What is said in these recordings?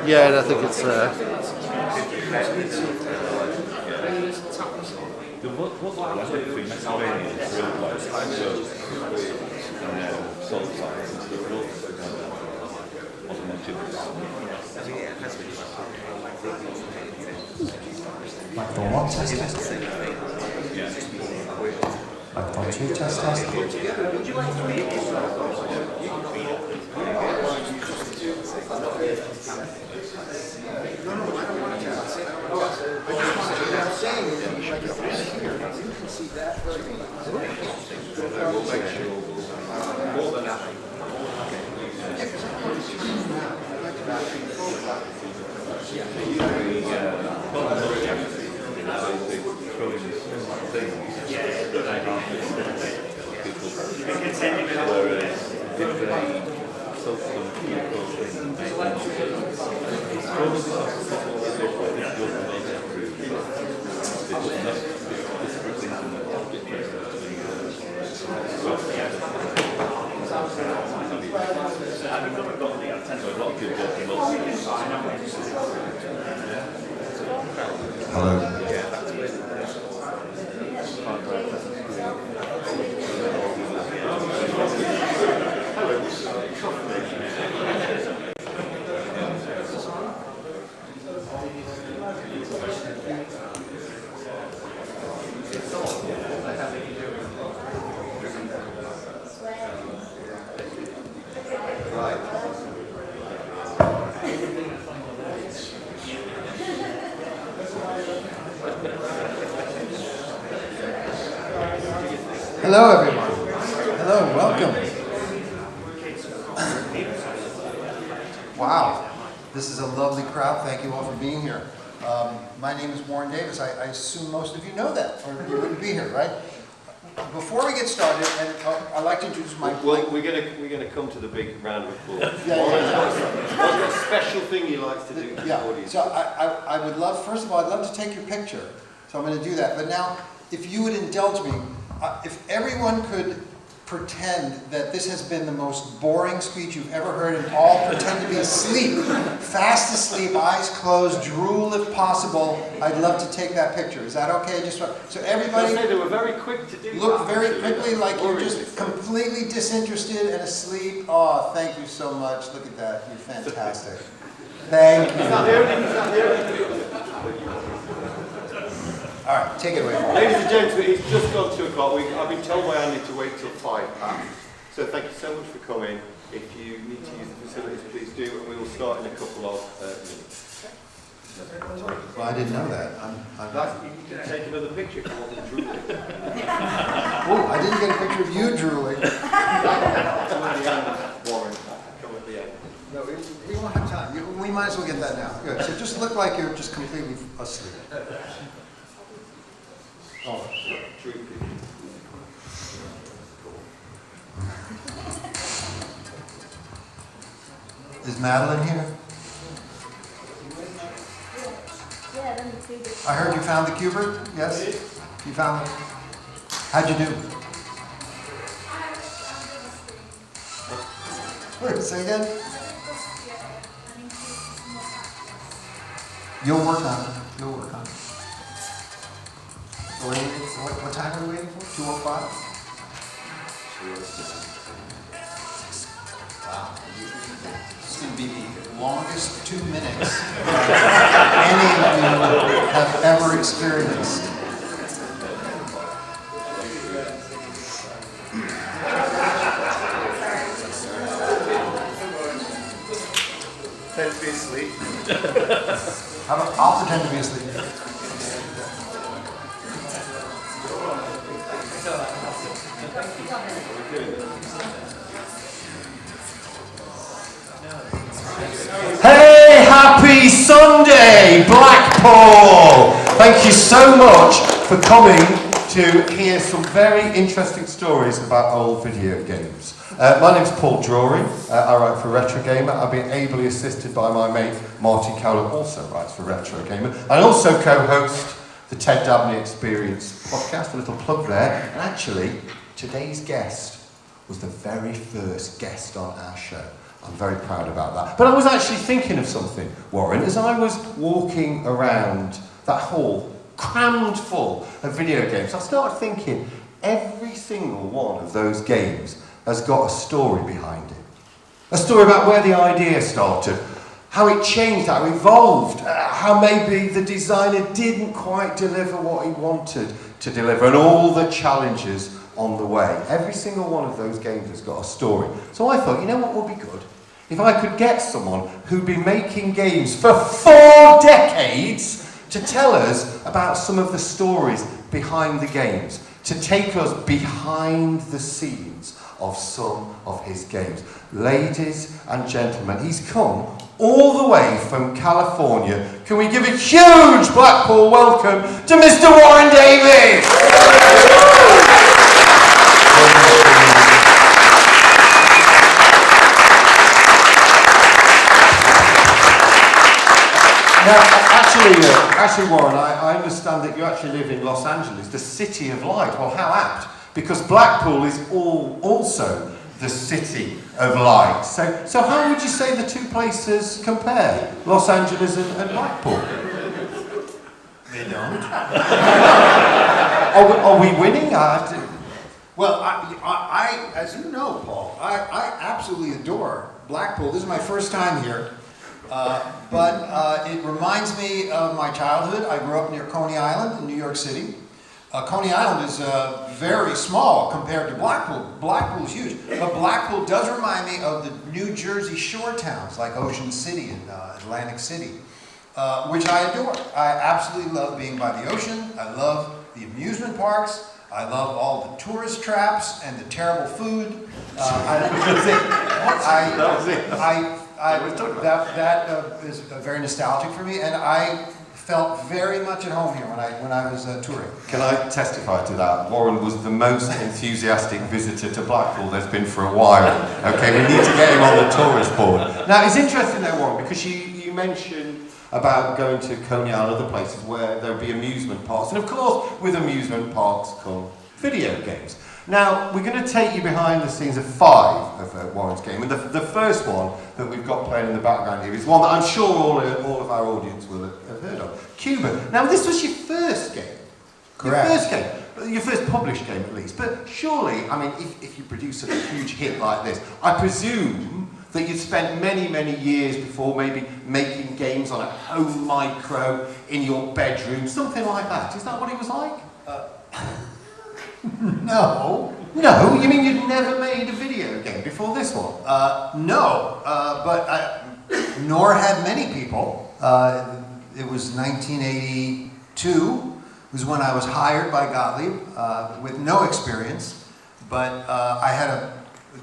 Yeah, and I think it's Blackpool 1, test. Blackpool 2, test. Hello. Hello, everyone. Hello, welcome. Wow, this is a lovely crowd. Thank you all for being here. My name is Warren Davis. I assume most of you know that, or you wouldn't be here, right? Before we get started, and I'd like to introduce my... Well, we're gonna come to the big round of applause. Yeah. What's a special thing you like to do to the audience? So I would love, first of all, I'd love to take your picture. So I'm going to do that. But now, if you would indulge me, if everyone could pretend that this has been the most boring speech you've ever heard and all pretend to be asleep, fast asleep, eyes closed, drool if possible, I'd love to take that picture. Is that okay? Just so everybody They were very quick to do look that, very actually. quickly like you're just completely disinterested and asleep. Oh, thank you so much. Look at that. You're fantastic. Thank you. Is that the only? All right, take it away. Ladies and gentlemen, it's just gone 2 o'clock. I've been told by Andy to wait till 5 past. So thank you so much for coming. If you need to use the facilities, please do, and we will start in a couple of minutes. Well, I didn't know that. You can take another picture if you want to drooling. Oh, I didn't get a picture of you drooling. Come at the end, Warren. Come at the end. No, we won't have time. We might as well get that now. Good. So just look like you're just completely asleep. Oh, Droopy. Is Madeline here? I heard you found the Cubert? Yes? You found it? How'd you do? Wait, say again? You'll work on it. You'll work on it. What time are we waiting for? 2:05? Wow. This is going to be the longest 2 minutes any of you have ever experienced. Pretend to be asleep. I'll pretend to be asleep. Hey, happy Sunday! Hey, Blackpool! Thank you so much for coming to hear some very interesting stories about old video games. My name's Paul Drury. I write for Retro Gamer. I've been ably assisted by my mate Martin Cowler, who also writes for Retro Gamer. I also co-host the Ted Dabney Experience podcast, a little plug there. And actually, today's guest was the very first guest on our show. I'm very proud about that. But I was actually thinking of something, Warren, as I was walking around that hall, crammed full of video games. I started thinking, every single one of those games has got a story behind it. A story about where the idea started, how it changed, how it evolved, how maybe the designer didn't quite deliver what he wanted to deliver, and all the challenges on the way. Every single one of those games has got a story. So I thought, you know what would be good? If I could get someone who'd been making games for 4 decades to tell us about some of the stories behind the games, to take us behind the scenes of some of his games. Ladies and gentlemen, he's come all the way from California. Can we give a huge Blackpool welcome to Mr. Warren Davis? Now, actually, Warren, I understand that you actually live in Los Angeles, the city of light. Well, how apt, because Blackpool is also the city of light. So how would you say the two places compare, Los Angeles and Blackpool? They don't. Are we winning? Well, I, as you know, Paul, I absolutely adore Blackpool. This is my first time here. But it reminds me of my childhood. I grew up near Coney Island in New York City. Coney Island is very small compared to Blackpool. Blackpool is huge. But Blackpool does remind me of the New Jersey shore towns like Ocean City and Atlantic City, which I adore. I absolutely love being by the ocean. I love the amusement parks. I love all the tourist traps and the terrible food. That is very nostalgic for me, and I felt very much at home here when I was touring. Can I testify to that? Warren was the most enthusiastic visitor to Blackpool there's been for a while. Okay, we need to get him on the tourist board. Now, it's interesting though, Warren, because you mentioned about going to Coney Island and other places where there'll be amusement parks. And of course, with amusement parks come video games. Now, we're going to take you behind the scenes of 5 of Warren's game. And the first one that we've got playing in the background here is one that I'm sure all of our audience will have heard of. Cuba. Now, this was your first game. Correct. Your first game. Your first published game, at least. But surely, I mean, if you produce a huge hit like this, I presume that you'd spent many, many years before maybe making games on a home micro in your bedroom, something like that. Is that what it was like? No. No? You mean you'd never made a video game before this one? No, but nor had many people. It was 1982 was when I was hired by Gottlieb with no experience, but I had a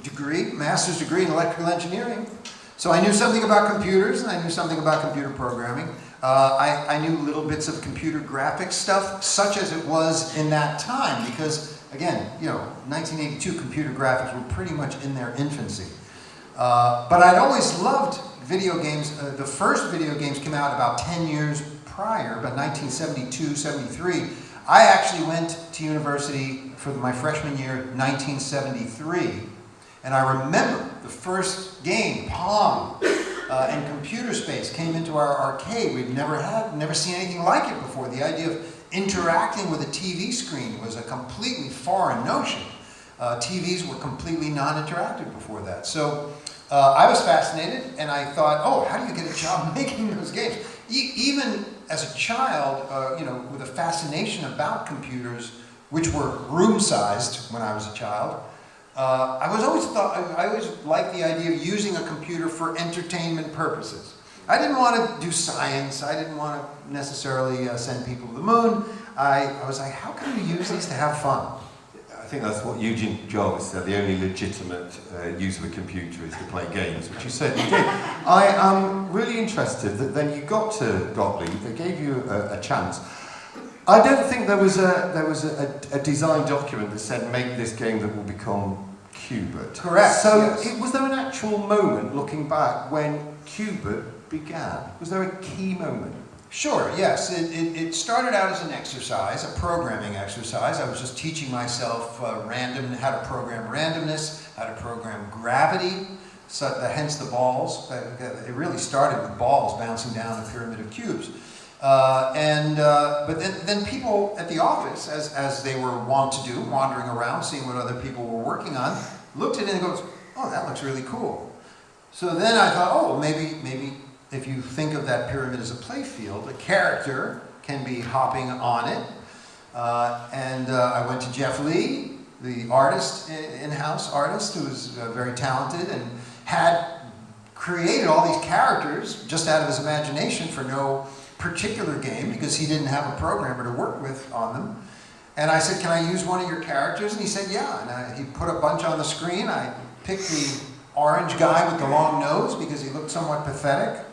degree, master's degree in electrical engineering. So I knew something about computers and I knew something about computer programming. I knew little bits of computer graphics stuff, such as it was in that time, because again, you know, 1982 computer graphics were pretty much in their infancy. But I'd always loved video games. The first video games came out about 10 years prior, about 1972, 73. I actually went to university for my freshman year, 1973, and I remember the first game, Pong, and Computer Space came into our arcade. We'd never seen anything like it before. The idea of interacting with a TV screen was a completely foreign notion. TVs were completely non-interactive before that. So I was fascinated, and I thought, oh, how do you get a job making those games? Even as a child, you know, with a fascination about computers, which were room-sized when I was a child, I always liked the idea of using a computer for entertainment purposes. I didn't want to do science. I didn't want to necessarily send people to the moon. I was like, how can we use these to have fun? I think that's what Eugene Jarvis said, the only legitimate use of a computer is to play games, which you certainly did. I am really interested that then you got to Gottlieb, they gave you a chance. I don't think there was a design document that said make this game that will become Qbert. Correct, So yes. was there an actual moment, looking back, when Qbert began? Was there a key moment? Sure, yes. It started out as an exercise, a programming exercise. I was just teaching myself how to program randomness, how to program gravity, so, hence the balls. It really started with balls bouncing down a pyramid of cubes. But then people at the office, as they were wont to do, wandering around, seeing what other people were working on, looked at it and goes, oh, that looks really cool. So then I thought, oh, maybe if you think of that pyramid as a play field, a character can be hopping on it. I went to Jeff Lee, the artist, in-house artist, who was very talented and had created all these characters just out of his imagination for no particular game because he didn't have a programmer to work with on them. And I said, can I use one of your characters? And he said, yeah. And he put a bunch on the screen. I picked the orange guy with the long nose because he looked somewhat pathetic.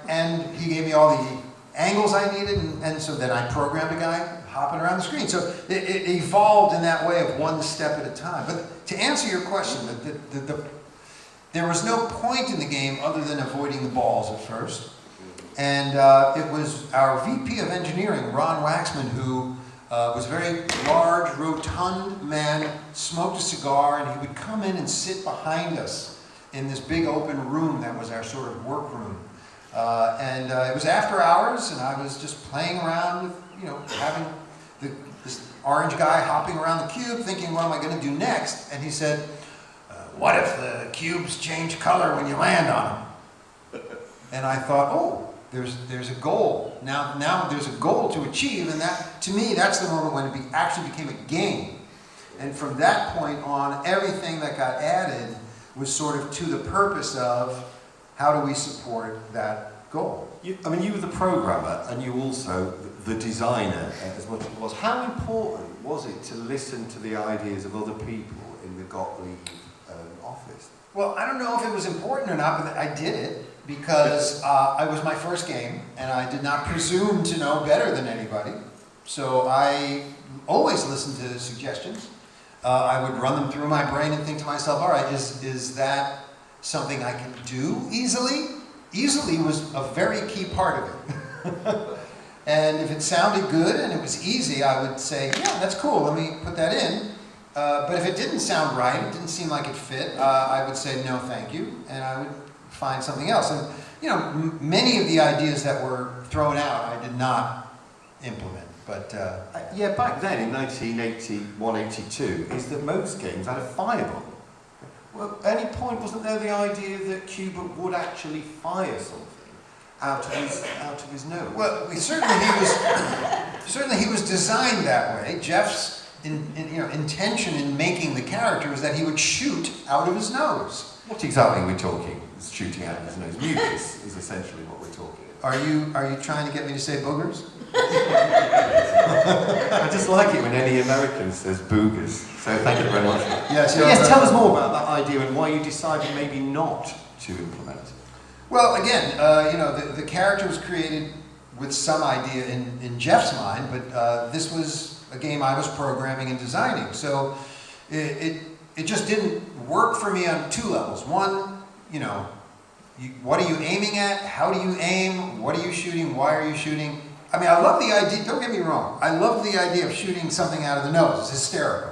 And he gave me all the angles I needed, and so then I programmed a guy hopping around the screen. So it evolved in that way of one step at a time. But to answer your question, there was no point in the game other than avoiding the balls at first. And it was our VP of engineering, Ron Waxman, who was a very large, rotund man, smoked a cigar, and he would come in and sit behind us in this big open room that was our sort of workroom. It was after hours, and I was just playing around with, having this orange guy hopping around the cube, thinking, what am I going to do next? And he said, what if the cubes change color when you land on them? And I thought, oh, there's a goal. Now there's a goal to achieve, and that, to me, that's the moment when it actually became a game. And from that point on, everything that got added was sort of to the purpose of how do we support that goal. You were the programmer and you also the designer as much as it was. How important was it to listen to the ideas of other people in the Gottlieb office? Well, I don't know if it was important or not, but I did it because it was my first game and I did not presume to know better than anybody. So I always listened to suggestions. I would run them through my brain and think to myself, all right, is that something I can do easily? Easily was a very key part of it. And if it sounded good and it was easy, I would say, yeah, that's cool, let me put that in. But if it didn't sound right, it didn't seem like it fit, I would say, no, thank you, and I would find something else. And, many of the ideas that were thrown out, I did not implement. But yeah, back then in 1981, 82, is that most games had a fireball. Well, at any point wasn't there the idea that Qbert would actually fire something out of his nose? Well, certainly he was designed that way. Jeff's intention in making the character was that he would shoot out of his nose. What exactly are we talking? Shooting out of his nose. Mucus is essentially what we're talking about. Are you trying to get me to say boogers? I just like it when any American says boogers. So thank you very much. Yes, Tell us more about that idea and why you decided maybe not to implement it. Well, again, the character was created with some idea in Jeff's mind, but this was a game I was programming and designing. So it just didn't work for me on two levels. One, what are you aiming at? How do you aim? What are you shooting? Why are you shooting? I mean, I love the idea, don't get me wrong, I love the idea of shooting something out of the nose, it's hysterical.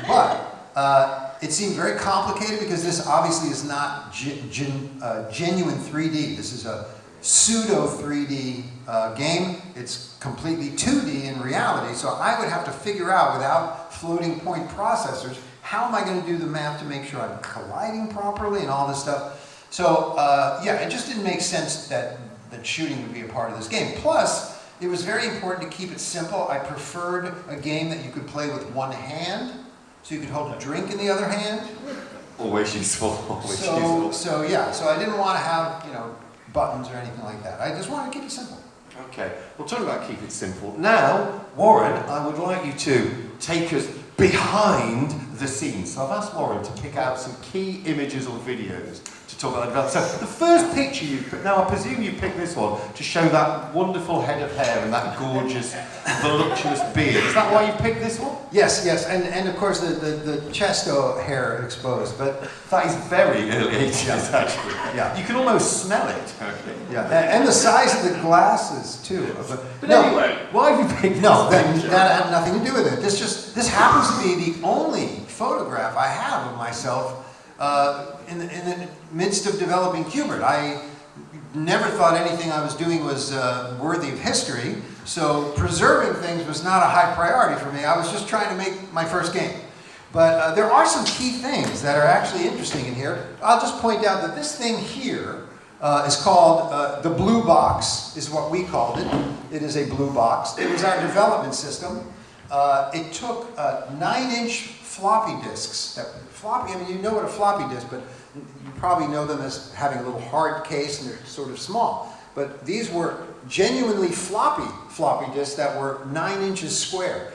But it seemed very complicated because this obviously is not genuine 3D. This is a pseudo 3D game. It's completely 2D in reality, so I would have to figure out, without floating point processors, how am I going to do the math to make sure I'm colliding properly and all this stuff. So it just didn't make sense that shooting would be a part of this game. Plus, it was very important to keep it simple. I preferred a game that you could play with one hand, so you could hold a drink in the other hand. Always useful. So I didn't want to have buttons or anything like that. I just wanted to keep it simple. Okay, well, talking about keep it simple. Now, Warren, I would like you to take us behind the scenes. So I've asked Warren to pick out some key images or videos to talk about development. So the first picture you put, now I presume you picked this one to show that wonderful head of hair and that gorgeous, voluptuous beard. Is that why you picked this one? Yes, yes, and of course the chest hair exposed, but That is very early 80s, actually. yeah. You can almost smell it. Okay. Yeah, and the size of the glasses too. But no, anyway, why have you picked no, this that, picture? that had nothing to do with it. This happens to be the only photograph I have of myself in the midst of developing Qbert. I never thought anything I was doing was worthy of history, so preserving things was not a high priority for me. I was just trying to make my first game. But there are some key things that are actually interesting in here. I'll just point out that this thing here is called the blue box, is what we called it. It is a blue box. It was our development system. It took 9-inch floppy disks. I mean, you know what a floppy disk, but you probably know them as having a little hard case and they're sort of small. But these were genuinely floppy disks that were 9 inches square.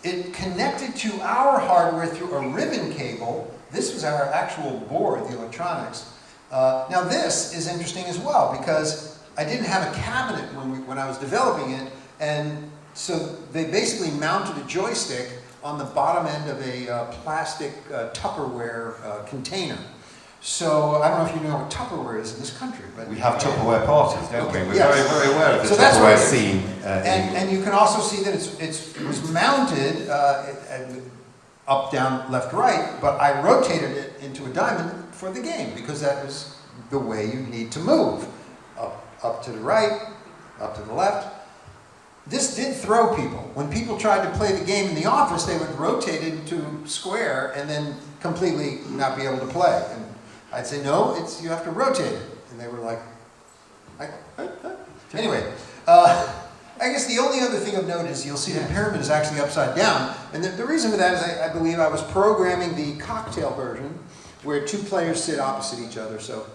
It connected to our hardware through a ribbon cable. This was our actual board, the electronics. Now this is interesting as well because I didn't have a cabinet when I was developing it, and so they basically mounted a joystick on the bottom end of a plastic Tupperware container. So I don't know if you know what Tupperware is in this country, but We have Tupperware parties, don't we? We're yes. very, very aware of the So that's Tupperware what- scene. And you can also see that it was mounted up, down, left, right, but I rotated it into a diamond for the game because that was the way you need to move. Up to the right, up to the left. This did throw people. When people tried to play the game in the office, they would rotate it into square and then completely not be able to play. And I'd say, no, you have to rotate it. And they were like, anyway. I guess the only other thing of note is you'll see the pyramid is actually upside down. And the reason for that is I believe I was programming the cocktail version where 2 players sit opposite each other. So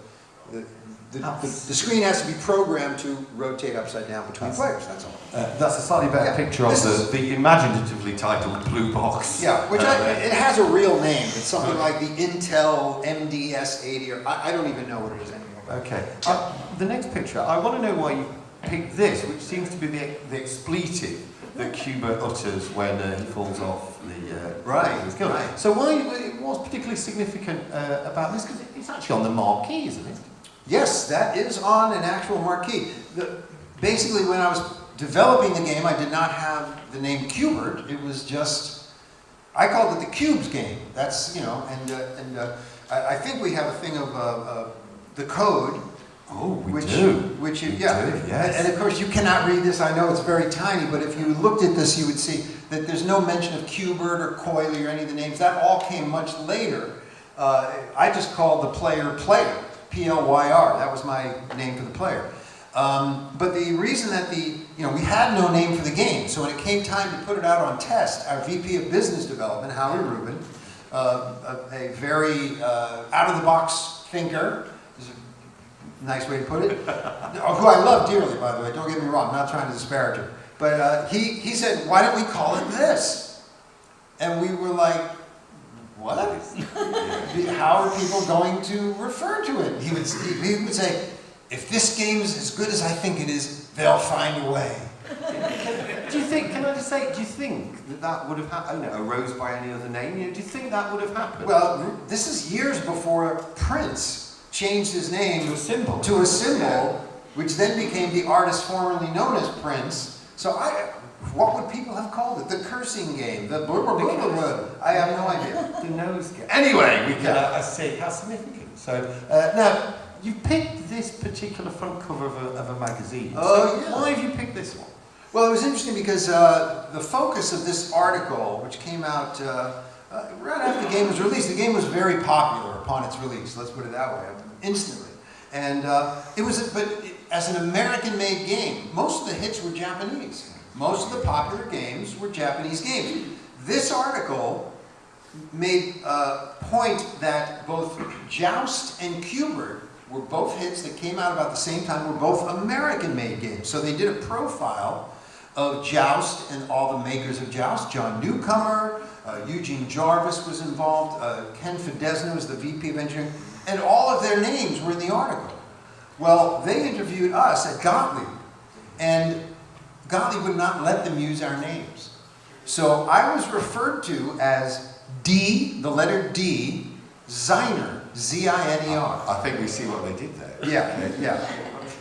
the screen has to be programmed to rotate upside down between players, that's all. That's a slightly better Yeah, picture of this is- the imaginatively titled blue box. Yeah, which it has a real name. It's something like the Intel MDS80, or I don't even know what it is anymore. Okay. The next picture, I want to know why you picked this, which seems to be the expletive that Qbert utters when he falls off the... Right, he's killed. right. So what's particularly significant about this? Because it's actually on the marquee, isn't it? Yes, that is on an actual marquee. Basically, when I was developing the game, I did not have the name Qbert. It was just, I called it the Cubes game. That's, and I think we have a thing of the code. Oh, we do. Which We yeah. do, yes. And of course, you cannot read this. I know it's very tiny, but if you looked at this, you would see that there's no mention of Qbert or Coily or any of the names. That all came much later. I just called the player, P-L-Y-R. That was my name for the player. But the reason that we had no name for the game, so when it came time to put it out on test, our VP of Business Development, Howie Rubin, a very out-of-the-box thinker, is a nice way to put it, who I love dearly, by the way, don't get me wrong, I'm not trying to disparage her, but he said, why don't we call it this? And we were like, what? How are people going to refer to it? He would say, if this game is as good as I think it is, they'll find a way. Do you think, can I just say, do you think that would have happened, arose by any other name? Do you think that would have happened? Well, this is years before Prince changed his name to a symbol. Yeah. Which then became the artist formerly known as Prince. So what would people have called it? The cursing game, the blah, blah, blah, blah, blah. I have no idea. The nose game. Anyway, we can see how significant. So, now, you picked this particular front cover of a magazine. Oh, so yeah. Why have you picked this one? Well, it was interesting because the focus of this article, which came out right after the game was released, the game was very popular upon its release, let's put it that way, instantly. And as an American-made game, most of the hits were Japanese. Most of the popular games were Japanese games. This article made a point that both Joust and Qbert were both hits that came out about the same time, were both American-made games. So they did a profile of Joust and all the makers of Joust. John Newcomer, Eugene Jarvis was involved, Ken Fidesno was the VP of Engineering, and all of their names were in the article. Well, they interviewed us at Gottlieb, and Gottlieb would not let them use our names. So I was referred to as D, the letter D, Ziner, Z-I-N-E-R. I think we see what they did there. Yeah, yeah.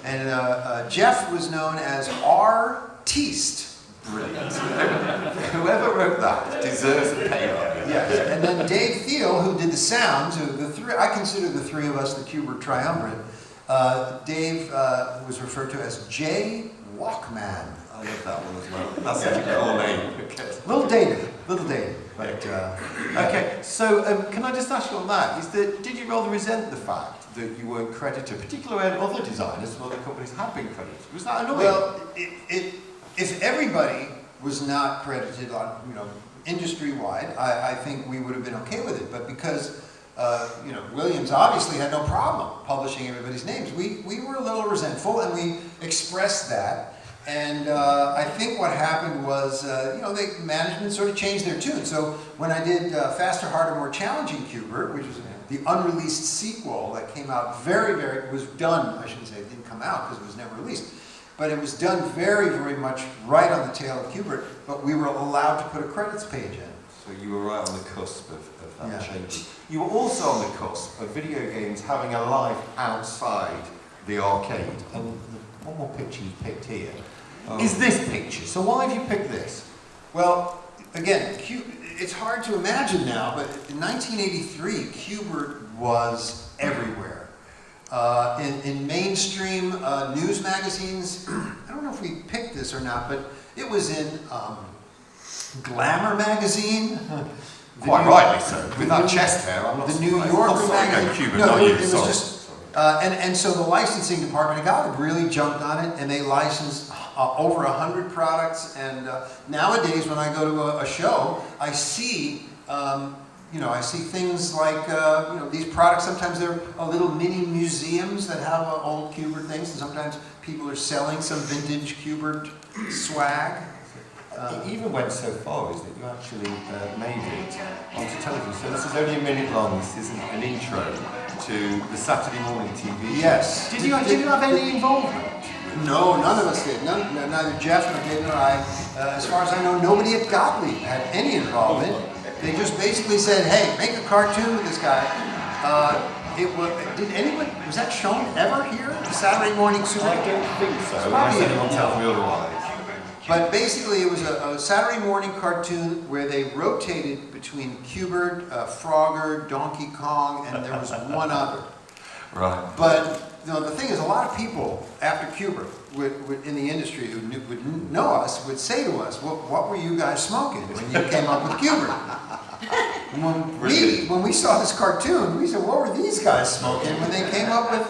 And Jeff was known as R-Teast. Brilliant. Whoever wrote that deserves a payoff. Yes. And then Dave Thiel, who did the sounds, I consider the three of us the Kubert triumvirate. Dave was referred to as J. Walkman. I love that one as well. That's such a cool name. Little dated. But, okay, so can I just ask you on that, did you rather resent the fact that you weren't credited, particularly when other designers from other companies have been credited? Was that annoying? Well, if everybody was not credited on, industry-wide, I think we would have been okay with it. But because, Williams obviously had no problem publishing everybody's names, we were a little resentful, and we expressed that. And I think what happened was, the management sort of changed their tune. So when I did Faster, Harder, More Challenging Kubert, which was the unreleased sequel that came out was done, I shouldn't say it didn't come out because it was never released, but it was done very, very much right on the tail of Kubert, but we were allowed to put a credits page in. So you were right on the cusp of that Yeah. change. You were also on the cusp of video games having a life outside the arcade. And the one more picture you picked here is this picture. So why have you picked this? Well, again, it's hard to imagine now, but in 1983, Kubert was everywhere. In mainstream news magazines, I don't know if we picked this or not, but it was in Glamour magazine. Quite rightly so. With that chest hair, I'm not The New surprised. Yorker Oh, sorry, magazine. no, Cuban, No, not it you, was sorry. just, and so the licensing department at Gottlieb really jumped on it, and they licensed over 100 products. And nowadays, when I go to a show, I see, I see things like, these products. Sometimes they're little mini museums that have old Kubert things, and sometimes people are selling some vintage Kubert swag. It even went so far as that you actually made it onto television. So this is only a minute long. This isn't an intro to the Saturday morning TV show. Yes. Did you have any involvement? No, none of us did. Neither Jeff nor David nor I. As far as I know, nobody at Gottlieb had any involvement. They just basically said, "Hey, make a cartoon with this guy." Was that shown ever here? The Saturday morning Super? I don't think so, It's unless probably- anyone tells me otherwise. But basically, it was a Saturday morning cartoon where they rotated between Kubert, Frogger, Donkey Kong, and there was one other. Right. But the thing is, a lot of people after Kubert in the industry who would know us would say to us, well, "What were you guys smoking when you came up with Kubert?" When we saw this cartoon, we said, "What were these guys smoking when they came up with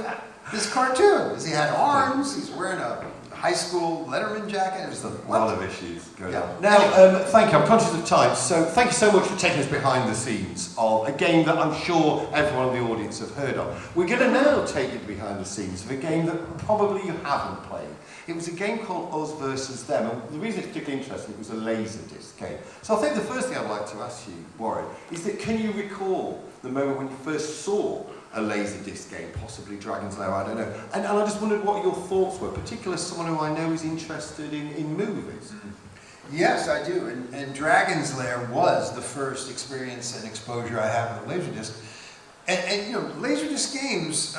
this cartoon?" Because he had arms, he's wearing a high school Letterman jacket. It was A lot of issues going on. Yeah. Now, thank you. I'm conscious of time, so thank you so much for taking us behind the scenes of a game that I'm sure everyone in the audience have heard of. We're going to now take you behind the scenes of a game that probably you haven't played. It was a game called Us versus Them, and the reason it's particularly interesting, it was a Laserdisc game. So I think the first thing I'd like to ask you, Warren, is that can you recall the moment when you first saw a Laserdisc game, possibly Dragon's Lair, I don't know. And I just wondered what your thoughts were, particularly as someone who I know is interested in movies. Yes, I do. And Dragon's Lair was the first experience and exposure I had with a Laserdisc. And Laserdisc games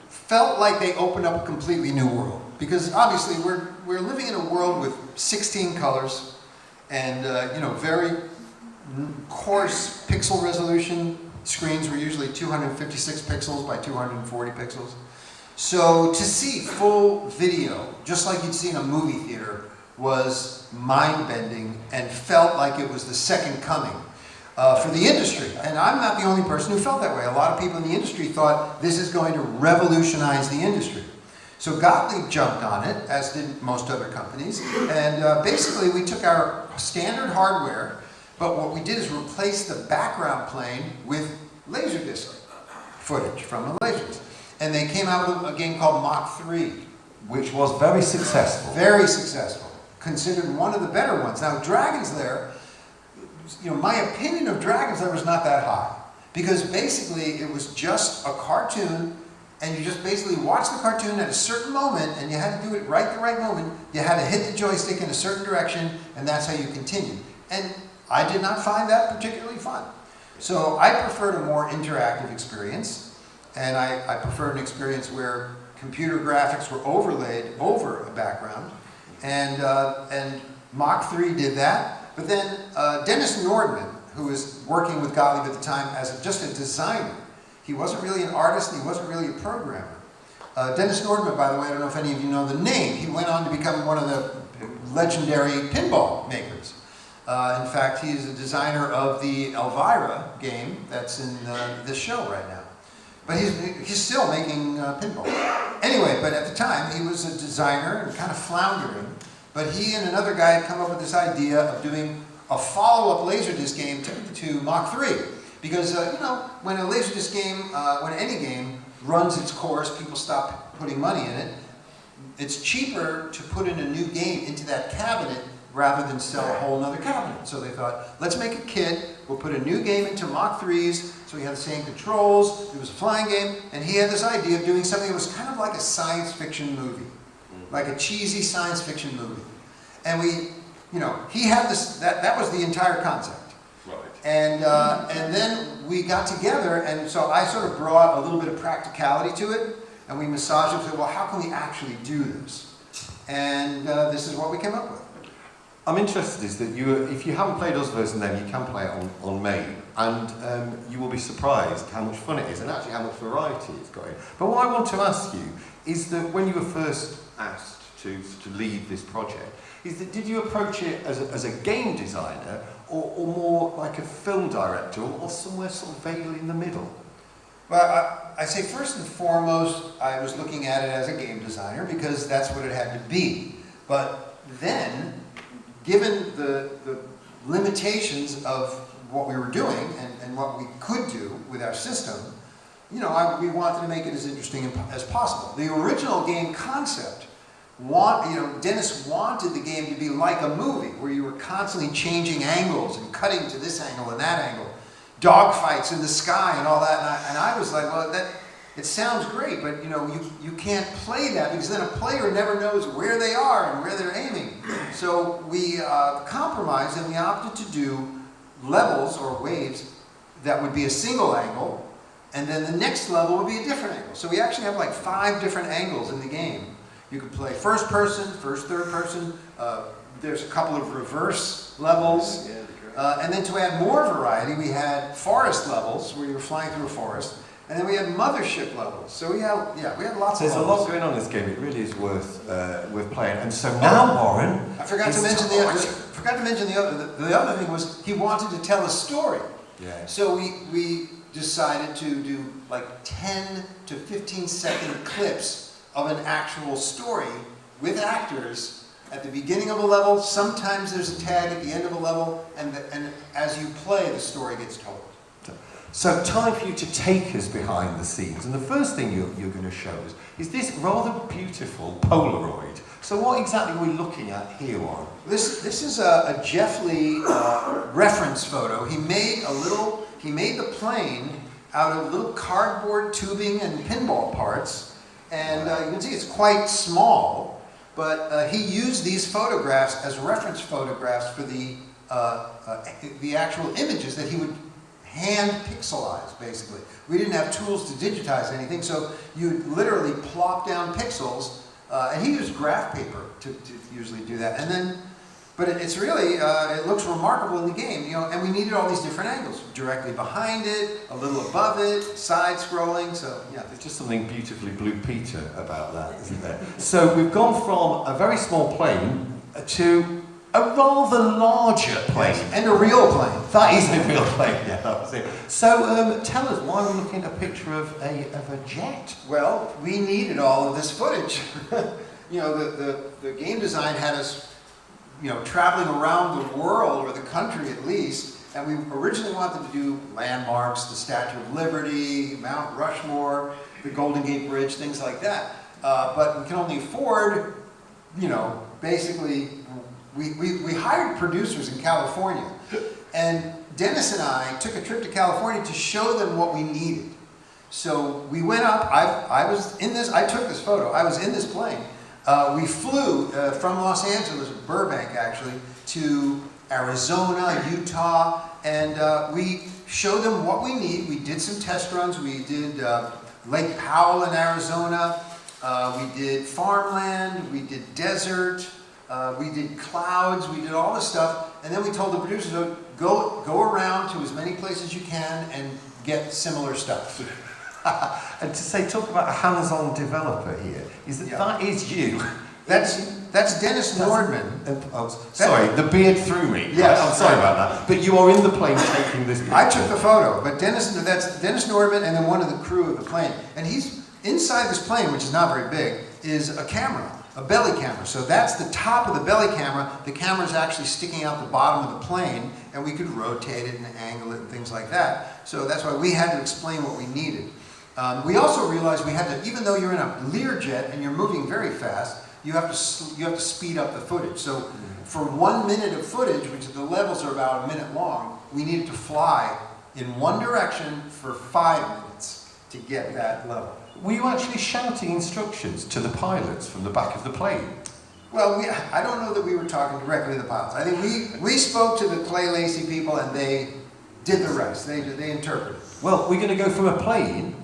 felt like they opened up a completely new world. Because obviously we're living in a world with 16 colors and very coarse pixel resolution. Screens were usually 256 pixels by 240 pixels. So to see full video, just like you'd see in a movie theater, was mind-bending and felt like it was the second coming for the industry. And I'm not the only person who felt that way. A lot of people in the industry thought this is going to revolutionize the industry. So Gottlieb jumped on it, as did most other companies, and basically we took our standard hardware, but what we did is replace the background plane with Laserdisc footage from the Laserdisc. and they came out with a game called Mach 3. Which was very successful. Very successful. Considered one of the better ones. Now, Dragon's Lair, you know, my opinion of Dragon's Lair was not that high. Because basically, it was just a cartoon, and you just basically watched the cartoon at a certain moment, and you had to do it right at the right moment. You had to hit the joystick in a certain direction, and that's how you continued. And I did not find that particularly fun. So I preferred a more interactive experience, and I preferred an experience where computer graphics were overlaid over a background, and Mach 3 did that. But then Dennis Nordman, who was working with Gottlieb at the time as just a designer, he wasn't really an artist and he wasn't really a programmer. Dennis Nordman, by the way, I don't know if any of you know the name, he went on to become one of the legendary pinball makers. In fact, he is a designer of the Elvira game that's in this show right now. But he's still making pinball. Anyway, but at the time, he was a designer and kind of floundering. But he and another guy had come up with this idea of doing a follow-up Laserdisc game to Mach 3. Because, you know, when a Laserdisc game, when any game runs its course, people stop putting money in it. It's cheaper to put in a new game into that cabinet rather than sell a whole nother cabinet. So they thought, let's make a kit, we'll put a new game into Mach 3s, so we had the same controls, it was a flying game, and he had this idea of doing something that was kind of like a science fiction movie, like a cheesy science fiction movie. And we, you know, he had this, that was the entire concept. Right. And then we got together, and so I sort of brought a little bit of practicality to it, and we massaged it and said, well, how can we actually do this? And this is what we came up with. I'm interested is that if you haven't played us version then, you can play it on main, and you will be surprised how much fun it is and actually how much variety it's got in. But what I want to ask you is that when you were first asked to lead this project, is that did you approach it as a game designer or more like a film director or somewhere sort of vaguely in the middle? Well, I say first and foremost, I was looking at it as a game designer because that's what it had to be. But then, given the limitations of what we were doing and what we could do with our system, you know, we wanted to make it as interesting as possible. The original game concept, Dennis wanted the game to be like a movie where you were constantly changing angles and cutting to this angle and that angle, dogfights in the sky and all that. And I was like, well, it sounds great, but you know, you can't play that because then a player never knows where they are and where they're aiming. So we compromised and we opted to do levels or waves that would be a single angle, and then the next level would be a different angle. So we actually have like 5 different angles in the game. You could play first person, first, third person. There's a couple of reverse levels. And then to add more variety, we had forest levels where you were flying through a forest. And then we had mothership levels. So we had lots of levels. There's a lot going on in this game. It really is worth playing. And so now, Warren, I forgot to mention the other thing was he wanted to tell a story. Yeah. So we decided to do like 10 to 15 second clips of an actual story with actors at the beginning of a level. Sometimes there's a tag at the end of a level, and as you play, the story gets told. So time for you to take us behind the scenes, and the first thing you're going to show us is this rather beautiful Polaroid. So what exactly are we looking at here, Warren? This is a Jeff Lee reference photo. He made the plane out of little cardboard tubing and pinball parts, and you can see it's quite small, but he used these photographs as reference photographs for the actual images that he would hand pixelize, basically. We didn't have tools to digitize anything, so you'd literally plop down pixels, and he used graph paper to usually do that. And then, but it's really, it looks remarkable in the game, you know, and we needed all these different angles. Directly behind it, a little above it, side-scrolling, so yeah. There's just something beautifully Blue Peter about that, isn't there? So we've gone from a very small plane to a rather larger plane. Yes, and a real plane. That is a real plane, yeah, that was it. So tell us, why are we looking at a picture of a jet? Well, we needed all of this footage. You know, the game design had us, you know, traveling around the world, or the country at least, and we originally wanted to do landmarks, the Statue of Liberty, Mount Rushmore, the Golden Gate Bridge, things like that. But we can only afford, you know, basically, we hired producers in California. And Dennis and I took a trip to California to show them what we needed. So we went up, I was in this, I took this photo, I was in this plane. We flew from Los Angeles, Burbank actually, to Arizona, Utah, and we showed them what we need. We did some test runs. We did Lake Powell in Arizona. We did farmland. We did desert. We did clouds. We did all this stuff. And then we told the producers, go around to as many places as you can and get similar stuff. And to say, talk about a hands-on developer here, is that that is you. That's Dennis Nordman. Sorry, the beard threw me. Yes. I'm sorry about that. But you are in the plane taking this picture. I took the photo, but that's Dennis Nordman and then one of the crew of the plane. And he's inside this plane, which is not very big, is a camera, a belly camera. So that's the top of the belly camera. The camera's actually sticking out the bottom of the plane, and we could rotate it and angle it and things like that. So that's why we had to explain what we needed. We also realized we had to, even though you're in a Learjet and you're moving very fast, you have to speed up the footage. So for 1 minute of footage, which the levels are about a minute long, we needed to fly in one direction for 5 minutes to get that level. Were you actually shouting instructions to the pilots from the back of the plane? Well, I don't know that we were talking directly to the pilots. I think we spoke to the Clay Lacy people and they did the rest. They interpreted. Well, we're going to go from a plane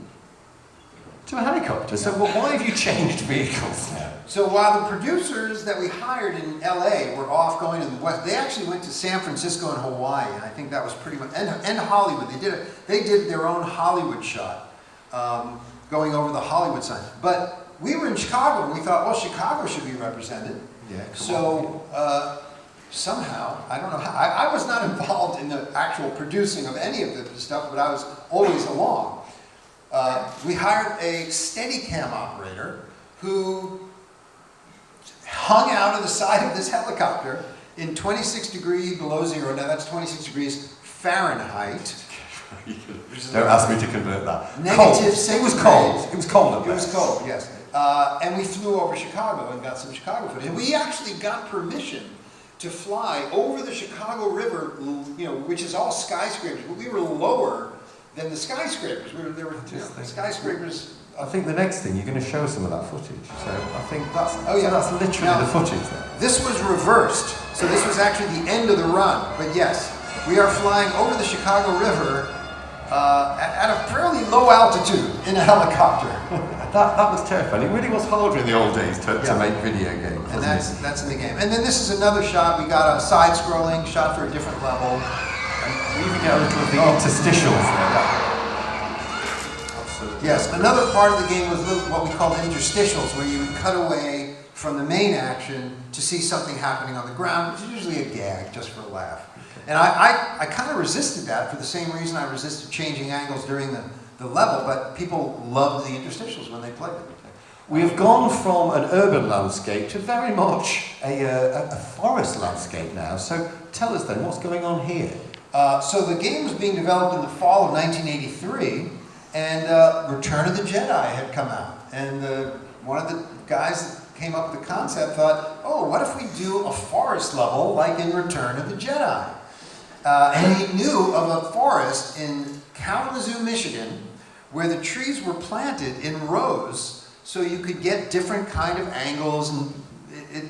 to a helicopter. So why have you changed vehicles now? So while the producers that we hired in LA were off going to the West, they actually went to San Francisco and Hawaii, and I think that was pretty much, and Hollywood. They did their own Hollywood shot, going over the Hollywood sign. But we were in Chicago, and we thought, well, Chicago should be represented. Yeah. So somehow, I don't know how, I was not involved in the actual producing of any of the stuff, but I was always along. We hired a Steadicam operator who hung out on the side of this helicopter in 26 degrees below zero. Now that's 26 degrees Fahrenheit. Don't ask me to convert that. Negative 6 It was degrees. cold. It was cold up It there. was cold, yes. And we flew over Chicago and got some Chicago footage. And we actually got permission to fly over the Chicago River, you know, which is all skyscrapers, but we were lower than the skyscrapers. There were skyscrapers. I think the next thing, you're going to show some of that footage. So I think that's, that's literally Now, the footage there. This was reversed. So this was actually the end of the run. But yes, we are flying over the Chicago River at a fairly low altitude in a helicopter. That was terrifying. It really was harder in the old days to make video games. And that's in the game. And then this is another shot. We got a side-scrolling shot for a different level. We even get a little of the interstitials there. Yes, another part of the game was what we called interstitials, where you would cut away from the main action to see something happening on the ground, which is usually a gag, just for a laugh. And I kind of resisted that for the same reason I resisted changing angles during the level, but people loved the interstitials when they played it. We have gone from an urban landscape to very much a forest landscape now. So tell us then, what's going on here? So the game was being developed in the fall of 1983, and Return of the Jedi had come out. And one of the guys that came up with the concept thought, oh, what if we do a forest level like in Return of the Jedi? And he knew of a forest in Kalamazoo, Michigan, where the trees were planted in rows so you could get different kind of angles, and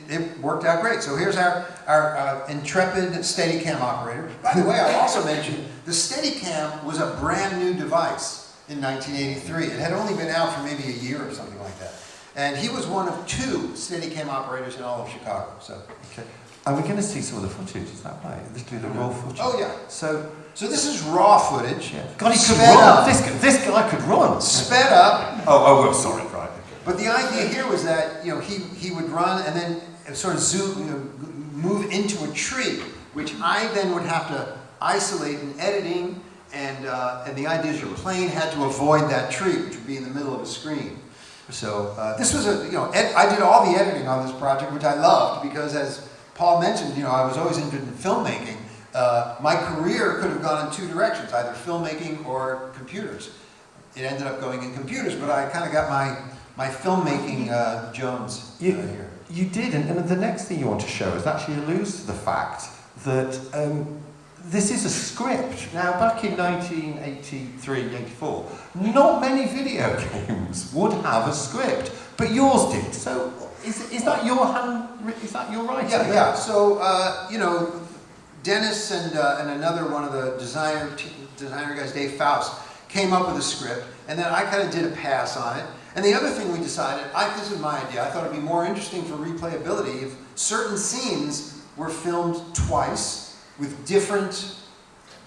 it worked out great. So here's our intrepid Steadicam operator. By the way, I also mentioned the Steadicam was a brand new device in 1983. It had only been out for maybe a year or something like that. And he was one of 2 Steadicam operators in all of Chicago. So. Okay. And we're going to see some of the footage, is that right? This is the raw footage. Oh yeah. So this is raw footage. Yeah. God, he could Sped run. up. This guy could run. Sped up. Oh, well, sorry, right. But the idea here was that, you know, he would run and then sort of zoom, you know, move into a tree, which I then would have to isolate in editing, and the idea is your plane had to avoid that tree, which would be in the middle of a screen. So this was I did all the editing on this project, which I loved, because as Paul mentioned, you know, I was always interested in filmmaking. My career could have gone in 2 directions, either filmmaking or computers. it ended up going in computers, but I kind of got my filmmaking Jones here. You did, and the next thing you want to show us actually alludes to the fact that this is a script. Now, back in 1983, 84, not many video games would have a script, but yours did. So, is that your is that your writing? Yeah. So, you know, Dennis and another one of the designer guys, Dave Faust, came up with a script, and then I kind of did a pass on it. And the other thing we decided, this is my idea, I thought it'd be more interesting for replayability if certain scenes were filmed twice with different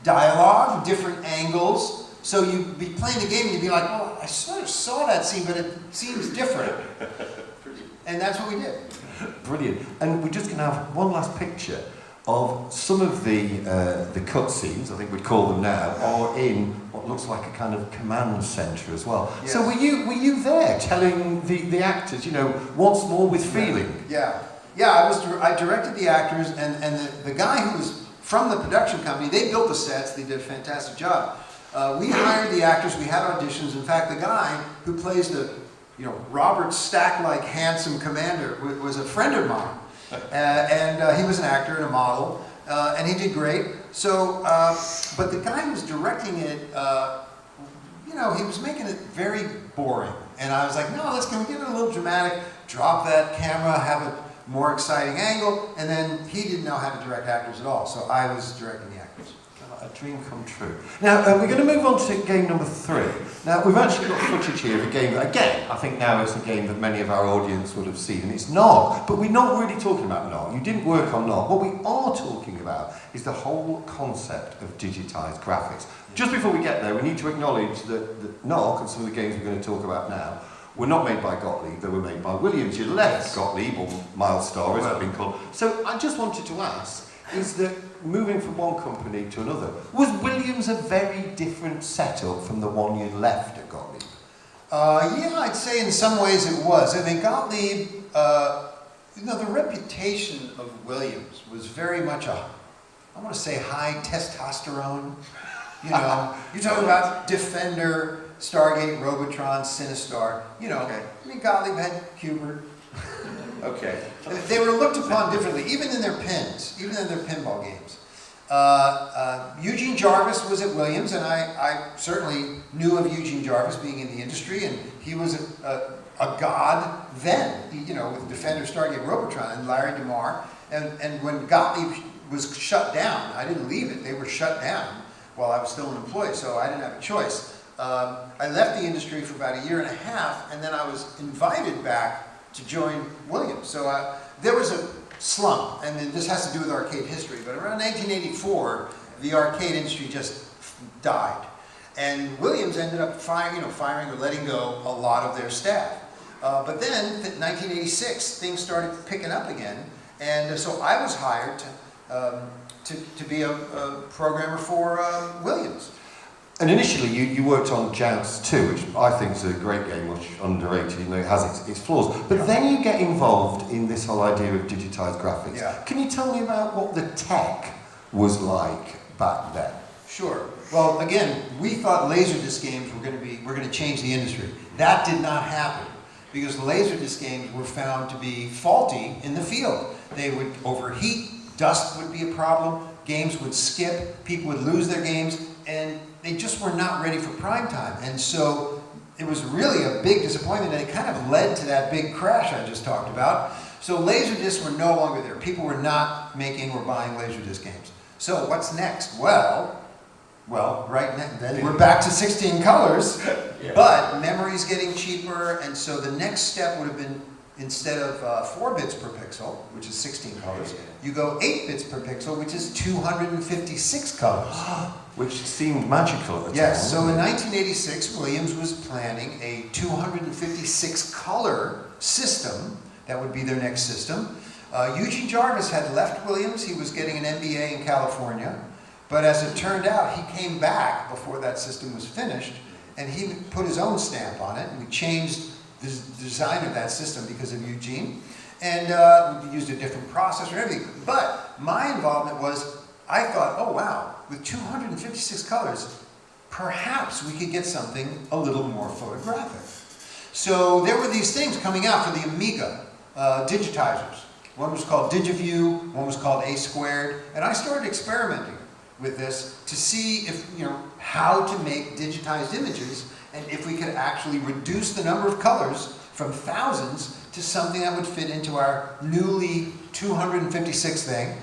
dialogue, different angles. So you'd be playing the game and you'd be like, oh, I sort of saw that scene, but it seems different. And that's what we did. Brilliant. And we're just going to have one last picture of some of the cutscenes, I think we'd call them now, are in what looks like a kind of command centre as well. Yes. So were you there telling the actors, you know, once more with feeling? Yeah. I directed the actors, and the guy who was from the production company, they built the sets, they did a fantastic job. We hired the actors, we had auditions. In fact, the guy who plays the, you know, Robert Stack-like handsome commander was a friend of mine. And he was an actor and a model, and he did great. So, but the guy who was directing it, you know, he was making it very boring. And I was like, no, let's give it a little dramatic, drop that camera, have a more exciting angle. And then he didn't know how to direct actors at all, so I was directing the actors. A dream come true. Now, we're going to move on to game number 3. Now, we've actually got footage here of a game that, again, I think now it's a game that many of our audience would have seen, and it's Nog. But we're not really talking about Nog. You didn't work on Nog. What we are talking about is the whole concept of digitised graphics. Just before we get there, we need to acknowledge that Nog, and some of the games we're going to talk about now, were not made by Gottlieb, they were made by Williams. You left Gottlieb, or Milestar as it's been called. So I just wanted to ask, is that moving from one company to another, was Williams a very different setup from the one you left at Gottlieb? Yeah, I'd say in some ways it was. I mean, Gottlieb, you know, the reputation of Williams was very much I want to say high testosterone. You know, you're talking about Defender, Stargate, Robotron, Sinistar. You know, okay. I mean, Gottlieb had Hubert. Okay. They were looked upon differently, even in their pins, even in their pinball games. Eugene Jarvis was at Williams, and I certainly knew of Eugene Jarvis being in the industry, and he was a god then, you know, with Defender, Stargate, Robotron, and Larry DeMar. And when Gottlieb was shut down, I didn't leave it, they were shut down while I was still an employee, so I didn't have a choice. I left the industry for about 1.5 years, and then I was invited back to join Williams. So there was a slump, and this has to do with arcade history, but around 1984, the arcade industry just died. And Williams ended up firing or letting go a lot of their staff. But then, 1986, things started picking up again, and so I was hired to be a programmer for Williams. And initially, you worked on Joust 2, which I think is a great game, much underrated, even though it has its flaws. But then you get involved in this whole idea of digitised graphics. Yeah. Can you tell me about what the tech was like back then? Sure. Well, again, we thought Laserdisc games were going to change the industry. That did not happen, because Laserdisc games were found to be faulty in the field. They would overheat, dust would be a problem, games would skip, people would lose their games, and they just were not ready for prime time. And so it was really a big disappointment, and it kind of led to that big crash I just talked about. So Laserdiscs were no longer there. People were not making or buying Laserdisc games. So what's next? Well, right now, then we're back to 16 colors, yeah. But memory's getting cheaper, and so the next step would have been, instead of 4 bits per pixel, which is 16 colors, you go 8 bits per pixel, which is 256 colors. Which seemed magical at the time. Yes, so in 1986, Williams was planning a 256 color system. That would be their next system. Eugene Jarvis had left Williams. He was getting an MBA in California. But as it turned out, he came back before that system was finished, and he put his own stamp on it, and we changed the design of that system because of Eugene. And we used a different processor and everything. But my involvement was, I thought, oh wow, with 256 colors, perhaps we could get something a little more photographic. So there were these things coming out for the Amiga, digitizers. One was called DigiView, one was called A Squared, and I started experimenting with this to see if, how to make digitized images and if we could actually reduce the number of colors from thousands to something that would fit into our newly 256 thing.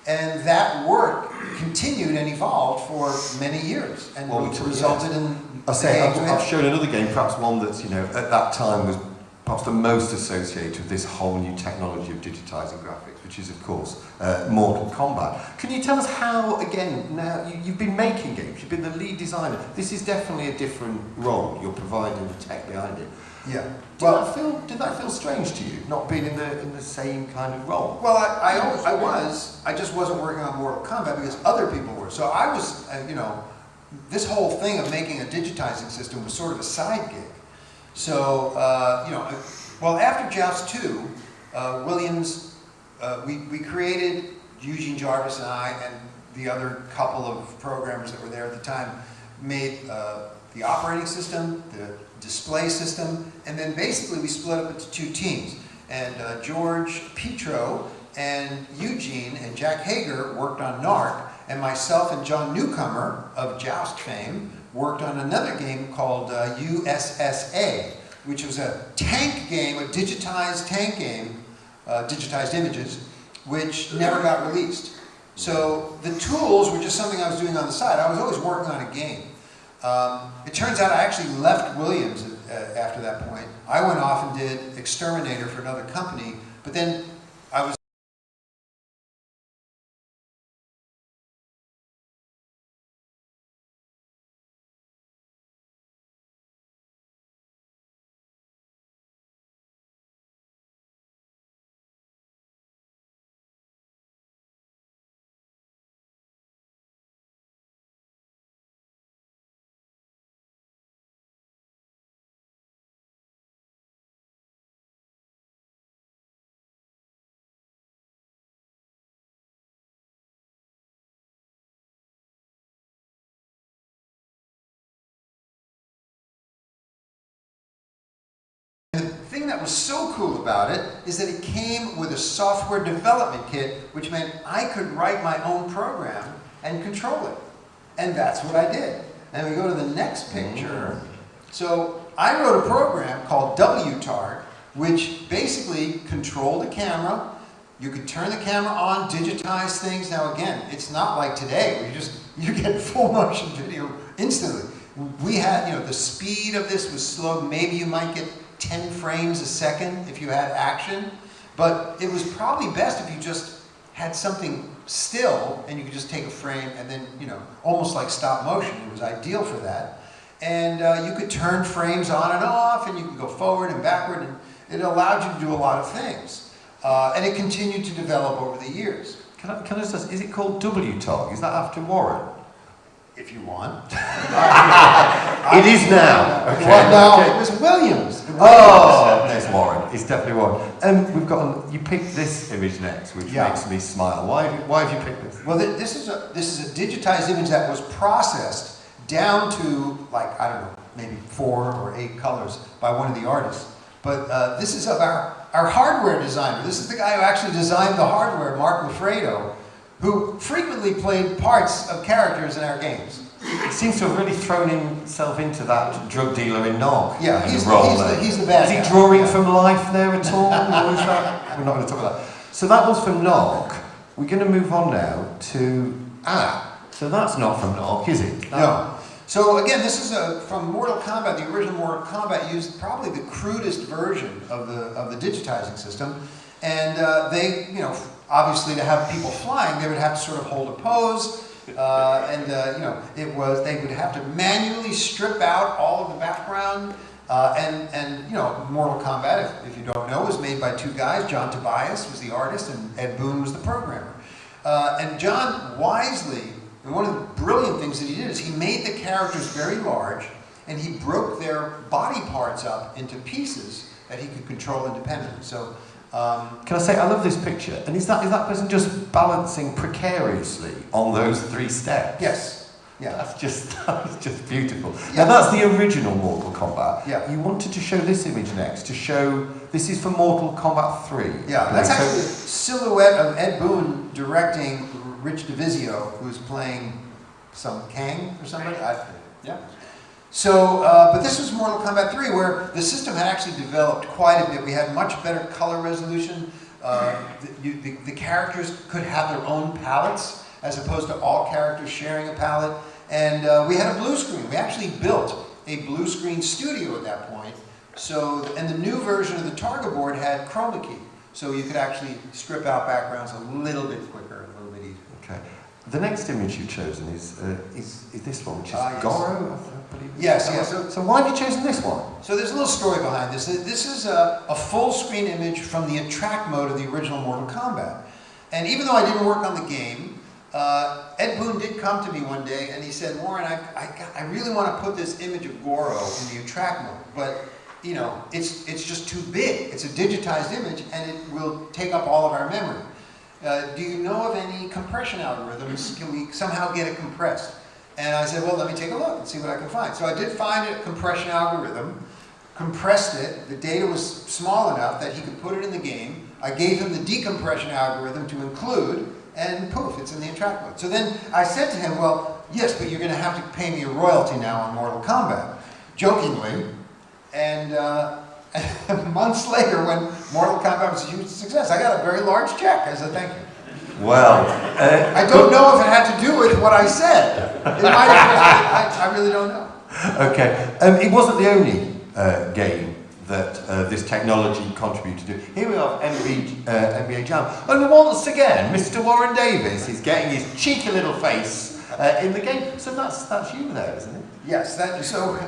And that work continued and evolved for many years, and resulted in. I've shown another game, perhaps one that's at that time was perhaps the most associated with this whole new technology of digitizing graphics, which is of course Mortal Kombat. Can you tell us how, again, now you've been making games, you've been the lead designer. This is definitely a different role. You're providing the tech behind it. Yeah. Did that feel strange to you, not being in the same kind of role? Well, I just wasn't working on Mortal Kombat because other people were. So I was, this whole thing of making a digitizing system was sort of a side gig. So, well, after Joust 2, Williams, we created, Eugene Jarvis and I, and the other couple of programmers that were there at the time, made the operating system, the display system, and then basically we split up into two teams. And George Petro and Eugene and Jack Hager worked on NARC, and myself and John Newcomer of Joust fame worked on another game called USSA, which was a tank game, a digitized tank game, digitized images, which never got released. So the tools were just something I was doing on the side. I was always working on a game. It turns out I actually left Williams after that point. I went off and did Exterminator for another company, but then I was The thing that was so cool about it is that it came with a software development kit, which meant I could write my own program and control it. And that's what I did. And we go to the next picture. So I wrote a program called WTARG, which basically controlled the camera. You could turn the camera on, digitize things. Now again, it's not like today where you get full motion video instantly. We had, the speed of this was slow. Maybe you might get 10 frames a second if you had action, but it was probably best if you just had something still and you could just take a frame and then, almost like stop motion. It was ideal for that. And you could turn frames on and off, and you could go forward and backward, and it allowed you to do a lot of things. And it continued to develop over the years. Can I just ask, is it called WTOG? Is that after Warren? If you want. It is now. Okay. Well, no, it was Williams. Oh, there's Warren. It's definitely Warren. We've got. You picked this image next, which makes me smile. Why have you picked this? Well, this is a digitized image that was processed down to, like, I don't know, maybe 4 or 8 colors by one of the artists. But this is of our hardware designer. This is the guy who actually designed the hardware, Mark Lafredo, who frequently played parts of characters in our games. He seems to have really thrown himself into that drug dealer in Nog. Yeah, he's the bad guy. Is he drawing from life there at all? Or is that? We're not going to talk about that. So that was from Nog. We're going to move on now to... so that's not from Nog, is it? No. So again, this is from Mortal Kombat. The original Mortal Kombat used probably the crudest version of the digitizing system. And they, obviously to have people flying, they would have to sort of hold a pose. They would have to manually strip out all of the background. Mortal Kombat, if you don't know, was made by 2 guys. John Tobias was the artist, and Ed Boon was the programmer. And John wisely, and one of the brilliant things that he did is he made the characters very large, and he broke their body parts up into pieces that he could control independently. So. Can I say, I love this picture, and is that person just balancing precariously on those 3 steps? Yes. Yeah. That's just beautiful. Yeah. Now that's the original Mortal Kombat. Yeah. You wanted to show this image next, to show, this is for Mortal Kombat 3. Yeah, that's actually a silhouette of Ed Boon directing Rich DeVizio, who's playing some Kang or somebody. Yeah. So, but this was Mortal Kombat 3, where the system had actually developed quite a bit. We had much better color resolution. The characters could have their own palettes, as opposed to all characters sharing a palette. And we had a blue screen. We actually built a blue screen studio at that point. So, and the new version of the Targa board had chroma key. So you could actually strip out backgrounds a little bit quicker, a little bit easier. Okay. The next image you've chosen is this one, which is Yes. Goro, I believe. Yes, yes. So why have you chosen this one? So there's a little story behind this. This is a full screen image from the attract mode of the original Mortal Kombat. And even though I didn't work on the game, Ed Boon did come to me one day and he said, Warren, I really want to put this image of Goro in the attract mode, but you know, it's just too big. It's a digitized image and it will take up all of our memory. Do you know of any compression algorithms? Can we somehow get it compressed? And I said, well, let me take a look and see what I can find. So I did find a compression algorithm, compressed it. The data was small enough that he could put it in the game. I gave him the decompression algorithm to include, and poof, it's in the attract mode. So then I said to him, well, yes, but you're going to have to pay me a royalty now on Mortal Kombat, jokingly. And months later, when Mortal Kombat was a huge success, I got a very large check as a thank you. Well, I don't know if it had to do with what I said. It might have, I really don't know. Okay, it wasn't the only game that this technology contributed to. Here we have NBA Jam. And once again, Mr. Warren Davis is getting his cheeky little face in the game. So that's you there, isn't it? Yes, so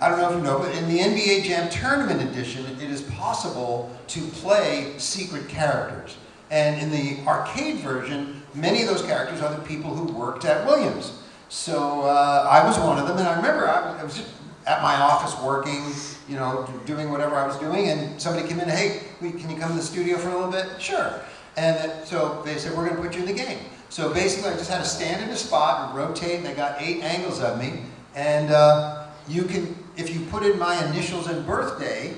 I don't know if you know, but in the NBA Jam Tournament Edition, it is possible to play secret characters. And in the arcade version, many of those characters are the people who worked at Williams. So I was one of them, and I remember I was just at my office working, you know, doing whatever I was doing, and somebody came in, hey, can you come to the studio for a little bit? Sure. And so they said, we're going to put you in the game. So basically, I just had to stand in a spot and rotate, and they got 8 angles of me. And you can, if you put in my initials and birthday,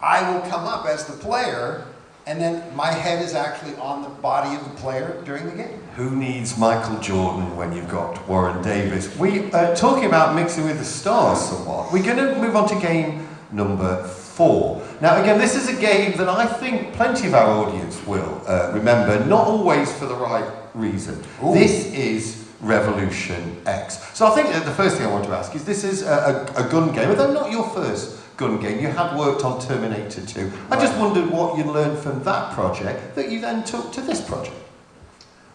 I will come up as the player, and then my head is actually on the body of the player during the game. Who needs Michael Jordan when you've got Warren Davis? We talking about mixing with the stars somewhat. We're going to move on to game number 4. Now again, this is a game that I think plenty of our audience will remember, not always for the right reason. Ooh. This is Revolution X. So I think that the first thing I want to ask is, this is a gun game, although not your first gun game. You had worked on Terminator 2. I just wondered what you learned from that project that you then took to this project.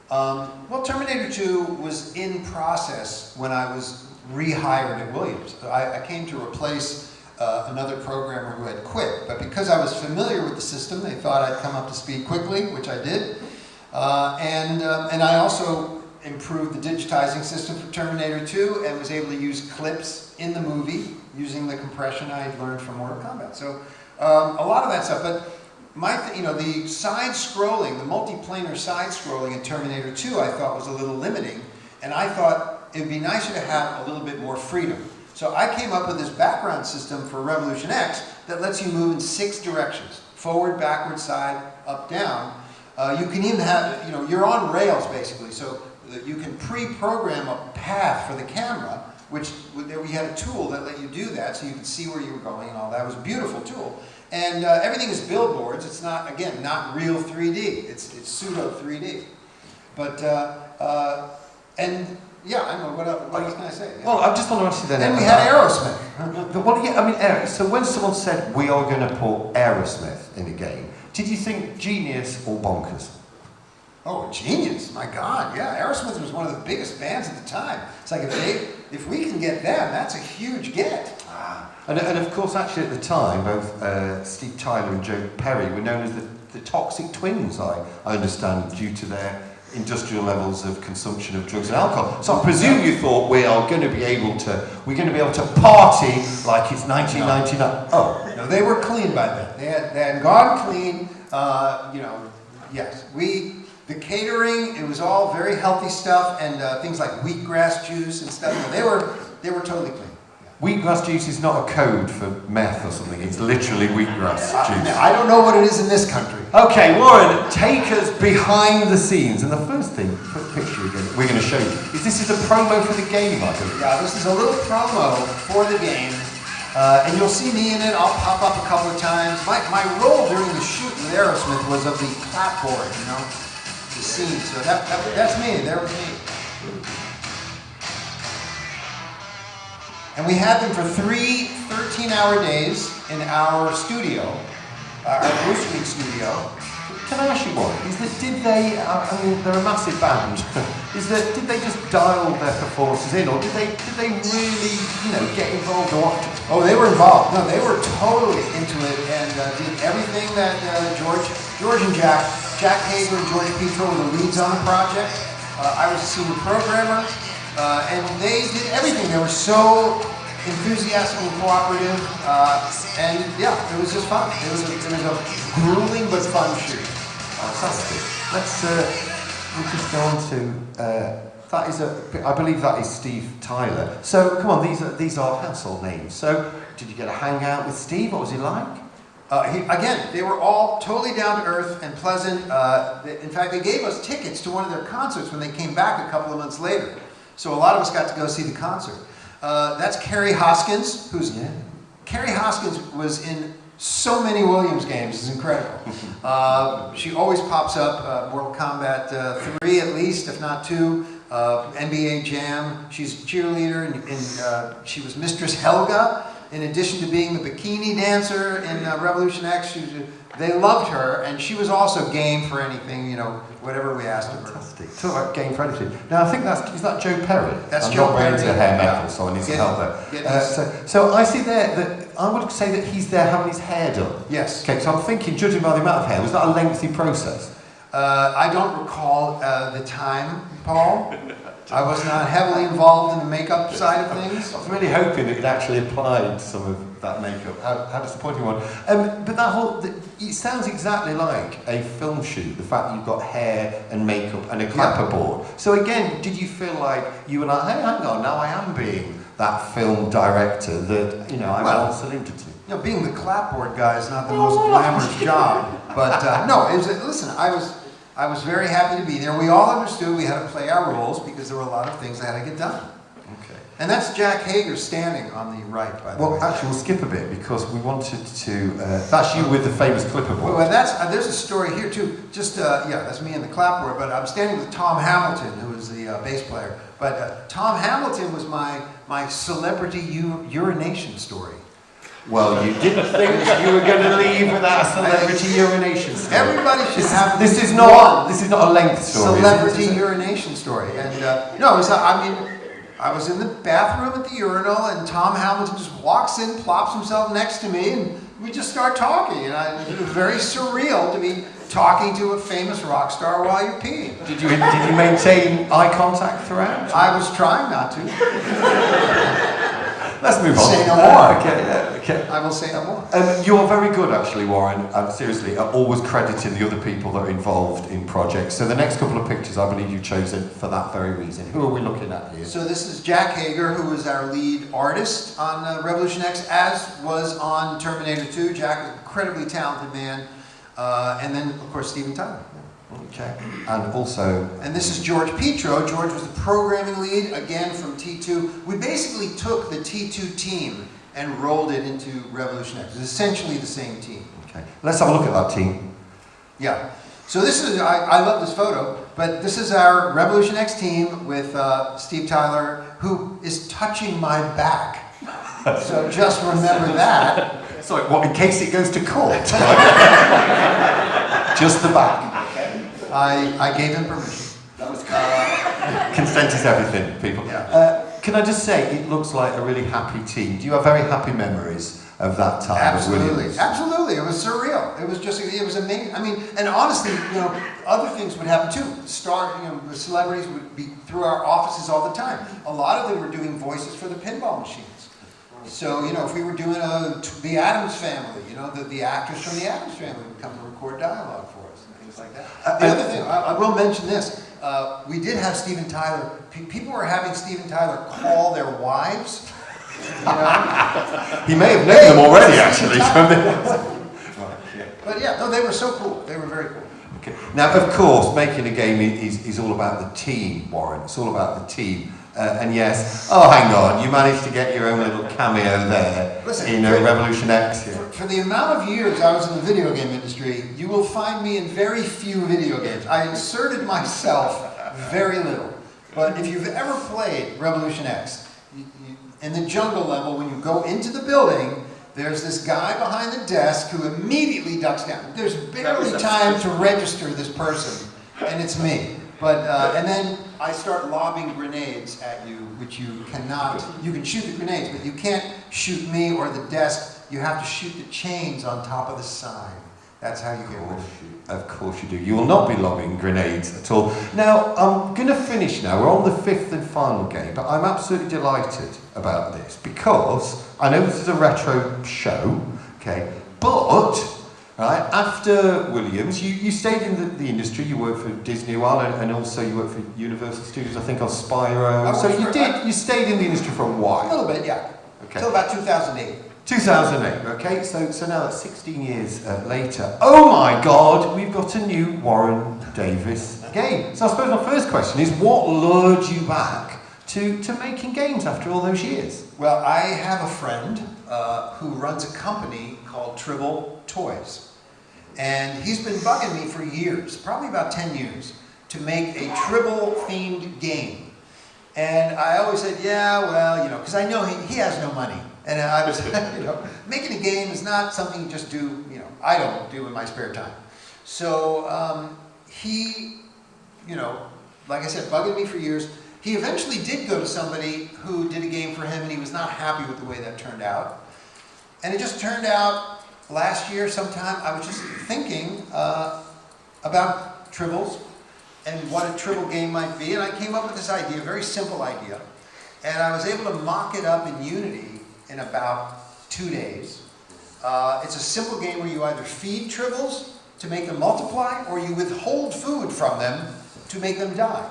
Well, Terminator 2 was in process when I was rehired at Williams. I came to replace another programmer who had quit, but because I was familiar with the system, they thought I'd come up to speed quickly, which I did. And I also improved the digitizing system for Terminator 2 and was able to use clips in the movie using the compression I had learned from Mortal Kombat. So a lot of that stuff, but the side-scrolling, the multiplanar side-scrolling in Terminator 2 I thought was a little limiting, and I thought it would be nicer to have a little bit more freedom. So I came up with this background system for Revolution X that lets you move in 6 directions: forward, backward, side, up, down. You can even have, you're on rails basically, so you can pre-program a path for the camera, which we had a tool that let you do that, so you could see where you were going and all that. It was a beautiful tool. And everything is billboards. It's not, again, not real 3D. It's pseudo 3D. But, and yeah, I don't know, what else can I say? Yeah. Well, I just want to ask you then. And we had Aerosmith. Well, yeah, I mean, Eric, so when someone said, we are going to put Aerosmith in a game, did you think genius or bonkers? Oh, genius, my God, yeah. Aerosmith was one of the biggest bands at the time. It's like, if we can get them, that's a huge get. And of course, actually at the time, both Steve Tyler and Joe Perry were known as the Toxic Twins, I understand, due to their industrial levels of consumption of drugs and alcohol. So I presume you thought we're going to be able to party like it's 1999. No. Oh, no, they were clean by then. They had gone clean. Yes, The catering, it was all very healthy stuff, and things like wheatgrass juice and stuff. They were totally clean. Wheatgrass juice is not a code for meth or something, it's literally wheatgrass juice. I don't know what it is in this country. Okay, Warren, take us behind the scenes. And the first thing, picture again, we're going to show you, is this is a promo for the game, I believe. Yeah, this is a little promo for the game. And you'll see me in it. I'll pop up a couple of times. My role during the shoot with Aerosmith was of the clapboard, you know, the scene. So that's me. There was me. And we had them for 3 13-hour days in our studio, our Bruce Week studio. Can I ask you one? Did they, I mean, they're a massive band, did they just dial their performances in, or did they really, you know, get involved or watch it? Oh, they were involved. No, they were totally into it and did everything that George and Jack Hager and George Petro were the leads on the project. I was a senior programmer, and they did everything. They were so enthusiastic and cooperative, and yeah, it was just fun. It was a grueling but fun shoot. Fantastic. We'll just go on to, I believe that is Steve Tyler. So, come on, these are household names. So, did you get a hangout with Steve? What was he like? Again, they were all totally down to earth and pleasant. In fact, they gave us tickets to one of their concerts when they came back a couple of months later. So a lot of us got to go see the concert. That's Carrie Hoskins, Carrie Hoskins was in so many Williams games. It's incredible. She always pops up, Mortal Kombat 3 at least, if not 2, NBA Jam. She's a cheerleader, and she was Mistress Helga. In addition to being the bikini dancer in Revolution X, they loved her, and she was also game for anything, you know, whatever we asked of her. Fantastic. Talk about game for anything. Now, I think is that Joe Perry? That's Joe Perry. I'm not into hair metal, so I need some help there. So I see there that, I would say that he's there having his hair done. Yes. Okay, so I'm thinking, judging by the amount of hair, was that a lengthy process? I don't recall the time, Paul. I was not heavily involved in the makeup side of things. I was really hoping that it actually applied some of that makeup. How disappointing one. But it sounds exactly like a film shoot, the fact that you've got hair and makeup and a clapperboard. So again, did you feel like you were like, hey, hang on, now I am being that film director that, you know, I'm once alluded to? You know, being the clapboard guy is not the most glamorous job. But no, listen, I was very happy to be there. We all understood we had to play our roles because there were a lot of things that had to get done. Okay. And that's Jack Hager standing on the right, by the way. Well, actually, we'll skip a bit because we wanted to. That's you with the famous clipperboard. Well, there's a story here too. Just that's me in the clapboard. But I'm standing with Tom Hamilton, who is the bass player. But Tom Hamilton was my celebrity urination story. Well, you didn't think you were going to leave without a celebrity urination story. Everybody should have this is not a length story. Celebrity urination story, and no, it was, I was in the bathroom at the urinal, and Tom Hamilton just walks in, plops himself next to me, and we just start talking. And it was very surreal to be talking to a famous rock star while you're peeing. Did you maintain eye contact throughout? I was trying not to. Let's move on. Say no more. Okay. I will say no more. You're very good, actually, Warren, seriously, at always crediting the other people that are involved in projects. So the next couple of pictures, I believe you've chosen for that very reason. Who are we looking at here? So this is Jack Hager, who was our lead artist on Revolution X, as was on Terminator 2. Jack is an incredibly talented man. And then, of course, Steven Tyler. Okay. And also... And this is George Petro. George was the programming lead, again from T2. We basically took the T2 team and rolled it into Revolution X. It's essentially the same team. Okay. Let's have a look at that team. Yeah. So this is, I love this photo, but this is our Revolution X team with Steve Tyler, who is touching my back. So just remember that. Sorry, what, in case it goes to court? Just the back. I gave him permission. That was consent is everything, people. Yeah. Can I just say, it looks like a really happy team. Do you have very happy memories of that time? Absolutely, absolutely. It was surreal. It was amazing. I mean, and honestly, you know, other things would happen too. The celebrities would be through our offices all the time. A lot of them were doing voices for the pinball machines. So, you know, if we were doing the Addams Family, you know, the actors from the Addams Family would come to record dialogue for us and things like that. The other thing, I will mention this. We did have Steven Tyler. People were having Steven Tyler call their wives. You know? He may have known them already, actually. But yeah, no, they were so cool. They were very cool. Okay. Now, of course, making a game is all about the team, Warren. It's all about the team. And yes, oh, hang on, you managed to get your own little cameo there. Listen, in Revolution X. Yeah. For the amount of years I was in the video game industry, you will find me in very few video games. I inserted myself very little. But if you've ever played Revolution X, in the jungle level, when you go into the building, there's this guy behind the desk who immediately ducks down. There's barely time to register this person, and it's me. But, and then I start lobbing grenades at you, which you cannot, you can shoot the grenades, but you can't shoot me or the desk. You have to shoot the chains on top of the sign. That's how you get rid of it. Of course you do. You will not be lobbing grenades at all. Now, I'm going to finish now. We're on the fifth and final game, but I'm absolutely delighted about this because I know this is a retro show, okay, but right, after Williams, you stayed in the industry. You worked for Disney a while, and also you worked for Universal Studios, I think, on Spyro. So you stayed in the industry for a while. A little bit, yeah. Okay. Till about 2008. 2008, okay, so now that's 16 years later. Oh my God, we've got a new Warren Davis game. So I suppose my first question is, what lured you back to making games after all those years? Well, I have a friend who runs a company called Tribble Toys. And he's been bugging me for years, probably about 10 years, to make a Tribble-themed game. And I always said, yeah, well, you know, because I know he has no money. And I was, you know, making a game is not something you just do, you know, I don't do in my spare time. So he, you know, like I said, bugging me for years. He eventually did go to somebody who did a game for him, and he was not happy with the way that turned out. And it just turned out last year sometime, I was just thinking about Tribbles and what a Tribble game might be. And I came up with this idea, a very simple idea. And I was able to mock it up in Unity in about 2 days. It's a simple game where you either feed Tribbles to make them multiply, or you withhold food from them to make them die.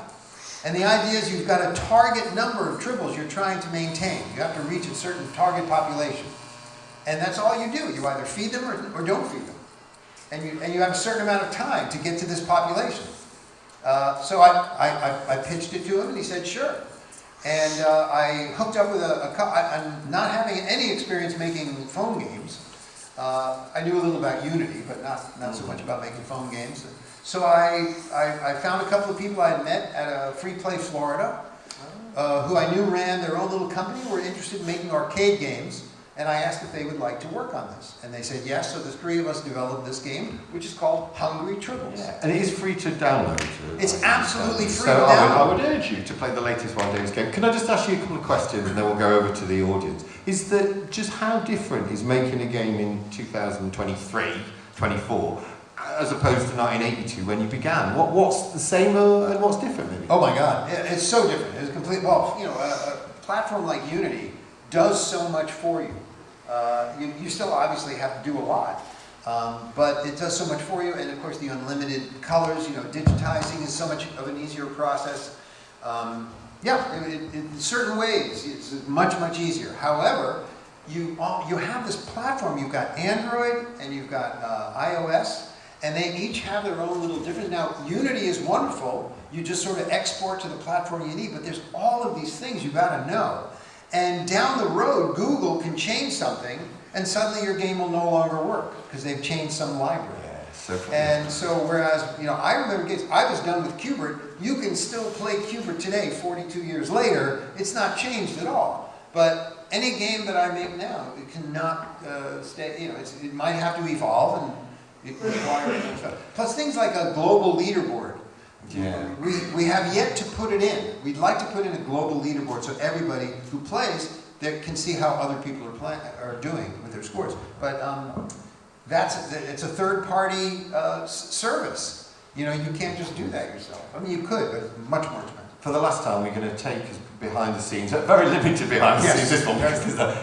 And the idea is you've got a target number of Tribbles you're trying to maintain. You have to reach a certain target population. And that's all you do. You either feed them or don't feed them. And you have a certain amount of time to get to this population. So I pitched it to him, and he said, sure. And I hooked up with I'm not having any experience making phone games. I knew a little about Unity, but not so much about making phone games. So I found a couple of people I had met at a Free Play Florida, who I knew ran their own little company, were interested in making arcade games. And I asked if they would like to work on this. And they said yes, so the three of us developed this game, which is called Hungry Tribbles. Yeah. And it is free to download. It's absolutely free to download. I would urge you to play the latest Warren Davis game. Can I just ask you a couple of questions, and then we'll go over to the audience? Is that just how different is making a game in 2023, 24, as opposed to 1982 when you began? What's the same and what's different maybe? Oh my God, it's so different. It's complete. Well, you know, a platform like Unity does so much for you. You still obviously have to do a lot, but it does so much for you. And of course, the unlimited colors. You know, digitizing is so much of an easier process. Yeah, in certain ways, it's much easier. However, you have this platform. You've got Android and you've got iOS, and they each have their own little difference. Now, Unity is wonderful. You just sort of export to the platform you need, but there's all of these things you got to know. And down the road, Google can change something, and suddenly your game will no longer work because they've changed some library. And so, whereas, you know, I remember games, I was done with Qbert. You can still play Qbert today, 42 years later. It's not changed at all. But any game that I make now, it cannot stay. You know, it might have to evolve, and it requires stuff. Plus, things like a global leaderboard. Yeah. We have yet to put it in. We'd like to put in a global leaderboard so everybody who plays there can see how other people are doing with their scores. But it's a third-party service. You know, you can't just do that yourself. I mean, you could, but it's much more expensive. For the last time, we're going to take us behind the scenes, very limited behind the scenes, this one,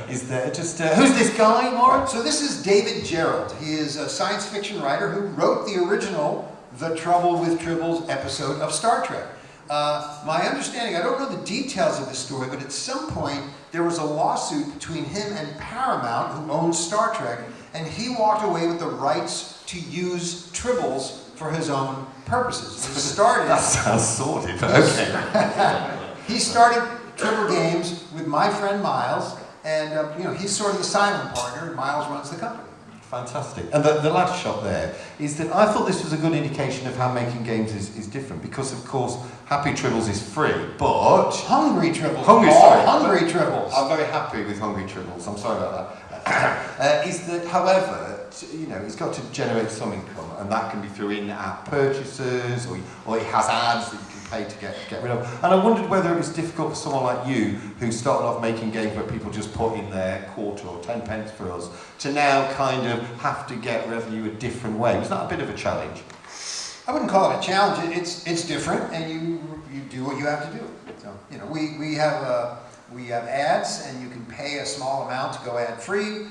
is there just, who's this guy, Warren? So this is David Gerald. He is a science fiction writer who wrote the original The Trouble with Tribbles episode of Star Trek. My understanding, I don't know the details of this story, but at some point there was a lawsuit between him and Paramount, who owns Star Trek, and he walked away with the rights to use Tribbles for his own purposes. He started... That sounds sordid, but okay. He started Tribble Games with my friend Miles, and he's sort of the silent partner, and Miles runs the company. Fantastic. And the last shot there is that I thought this was a good indication of how making games is different, because of course Happy Tribbles is free, but... Hungry Tribbles. Hungry Tribbles. I'm very happy with Hungry Tribbles, I'm sorry about that. Is that, however, it's got to generate some income, and that can be through in-app purchases, or it has ads that you can pay to get rid of. And I wondered whether it was difficult for someone like you, who started off making games where people just put in their quarter or 10 pence for us, to now kind of have to get revenue a different way. Was that a bit of a challenge? I wouldn't call it a challenge. It's different, and you do what you have to do. So we have ads, and you can pay a small amount to go ad free.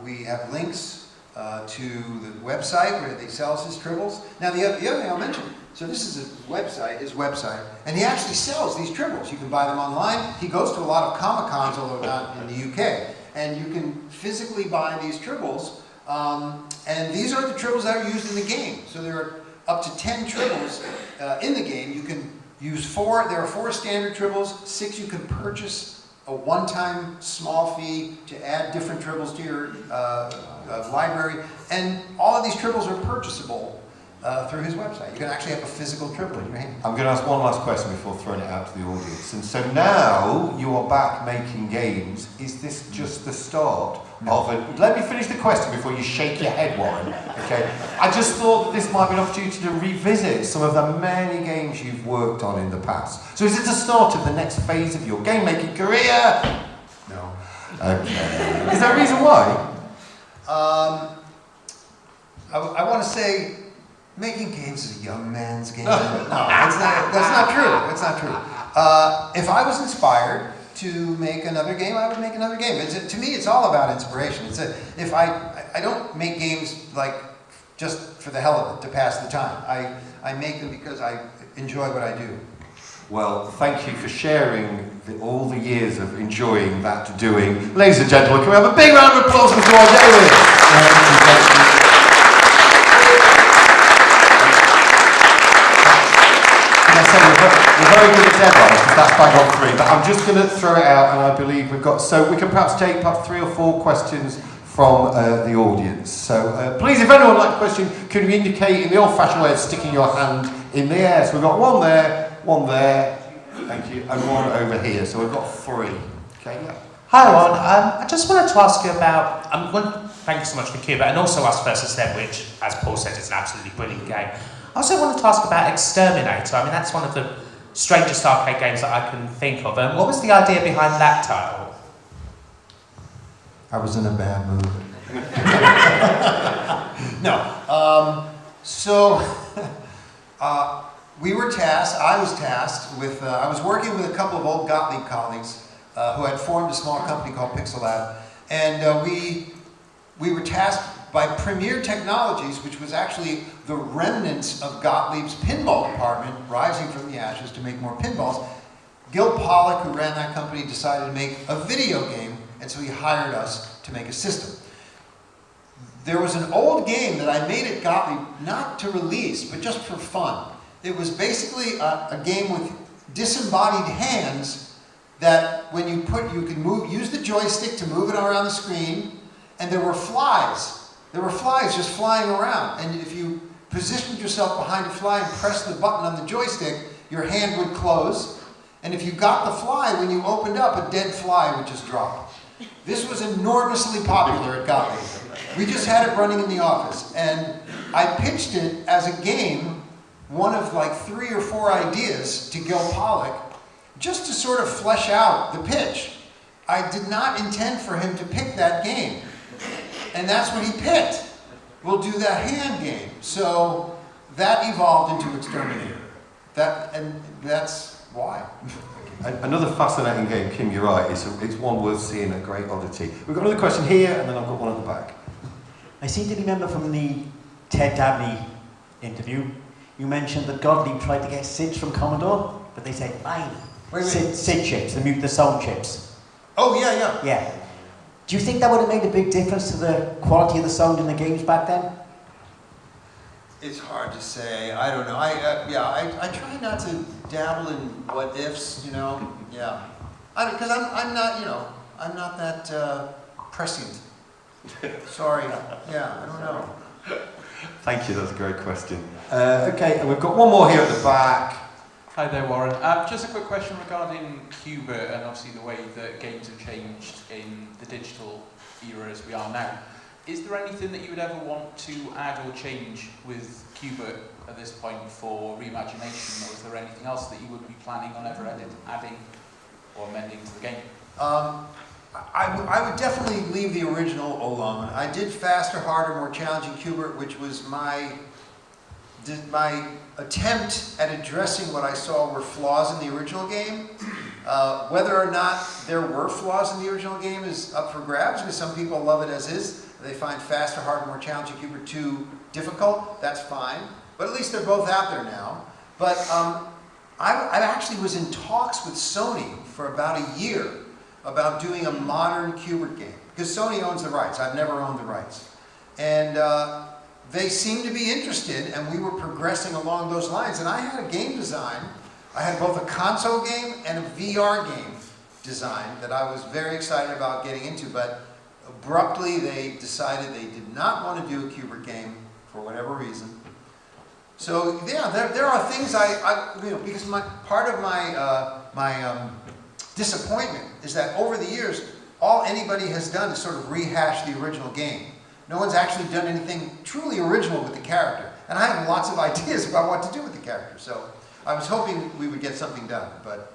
We have links to the website where they sell his Tribbles. Now the other thing I'll mention. So this is his website, and he actually sells these Tribbles. You can buy them online. He goes to a lot of Comic-Cons, although not in the UK, and you can physically buy these Tribbles. And these are the Tribbles that are used in the game. So there are up to 10 Tribbles in the game. You can use 4. There are 4 standard Tribbles. 6 you can purchase a one-time small fee to add different Tribbles to your library. And all of these Tribbles are purchasable through his website. You can actually have a physical Tribble in your hand. I'm going to ask one last question before throwing it out to the audience. And so now you are back making games. Is this just the start of a... Let me finish the question before you shake your head, Warren. Okay. I just thought that this might be an opportunity to revisit some of the many games you've worked on in the past. So is it the start of the next phase of your game-making career? No. Okay. Is there a reason why? I want to say making games is a young man's game. No, that's not true. That's not true. If I was inspired to make another game, I would make another game. To me, it's all about inspiration. If I don't make games like just for the hell of it, to pass the time. I make them because I enjoy what I do. Well, thank you for sharing all the years of enjoying that doing. Ladies and gentlemen, can we have a big round of applause for George David? We're very good at deadlines, because that's bang on 3, but I'm just going to throw it out, and I believe we've got, so we can perhaps take perhaps 3 or 4 questions from the audience. So please, if anyone would like a question, could you indicate in the old-fashioned way of sticking your hand in the air? So we've got one there, thank you, and one over here, so we've got 3. Okay, yeah. Hi, Ron. I just wanted to ask you about, thank you so much for Cuba, and also Us vs. Them, which, as Paul said, is an absolutely brilliant game. I also wanted to ask about Exterminator. I mean, that's one of the strangest arcade games that I can think of. And what was the idea behind that title? I was in a bad mood. No. We were tasked, I was tasked with, I was working with a couple of old Gottlieb colleagues who had formed a small company called Pixel Lab. And we were tasked by Premier Technologies, which was actually the remnants of Gottlieb's pinball department, rising from the ashes to make more pinballs. Gil Pollock, who ran that company, decided to make a video game, and so he hired us to make a system. There was an old game that I made at Gottlieb, not to release, but just for fun. It was basically a game with disembodied hands that when you could use the joystick to move it around the screen, and there were flies. There were flies just flying around, and if you positioned yourself behind a fly and pressed the button on the joystick, your hand would close, and if you got the fly, when you opened up, a dead fly would just drop. This was enormously popular at Gottlieb. We just had it running in the office, and I pitched it as a game, one of like 3 or 4 ideas to Gil Pollock, just to sort of flesh out the pitch. I did not intend for him to pick that game. And that's what he picked. We'll do that hand game. So that evolved into Exterminator. That's why? Another fascinating game, Kim, you're right, it's one worth seeing, a great oddity. We've got another question here, and then I've got one at the back. I seem to remember from the Ted Dabney interview, you mentioned that Godly tried to get SIDs from Commodore, but they said, fine. Wait. SID chips, the sound chips. Oh, yeah. Yeah. Do you think that would have made a big difference to the quality of the sound in the games back then? It's hard to say. I don't know. I try not to dabble in what ifs, you know. Yeah. Because I'm not, you know, I'm not that prescient. Sorry. Yeah, I don't know. Thank you, that's a great question. Okay, and we've got one more here at the back. Hi there, Warren. Just a quick question regarding Qbert and obviously the way that games have changed in the digital era as we are now. Is there anything that you would ever want to add or change with Qbert at this point for reimagination, or is there anything else that you would be planning on ever adding or amending to the game? I would definitely leave the original alone. I did faster, harder, more challenging Qbert, which was my attempt at addressing what I saw were flaws in the original game. Whether or not there were flaws in the original game is up for grabs, because some people love it as is. They find faster, harder, more challenging Qbert too difficult. That's fine. But at least they're both out there now. But I actually was in talks with Sony for about a year about doing a modern Qbert game, because Sony owns the rights. I've never owned the rights. And they seemed to be interested, and we were progressing along those lines. And I had a game design. I had both a console game and a VR game design that I was very excited about getting into, but abruptly they decided they did not want to do a Qbert game for whatever reason. So yeah, there are things you know, because part of my disappointment is that over the years, all anybody has done is sort of rehash the original game. No one's actually done anything truly original with the character. And I have lots of ideas about what to do with the character. So I was hoping we would get something done, but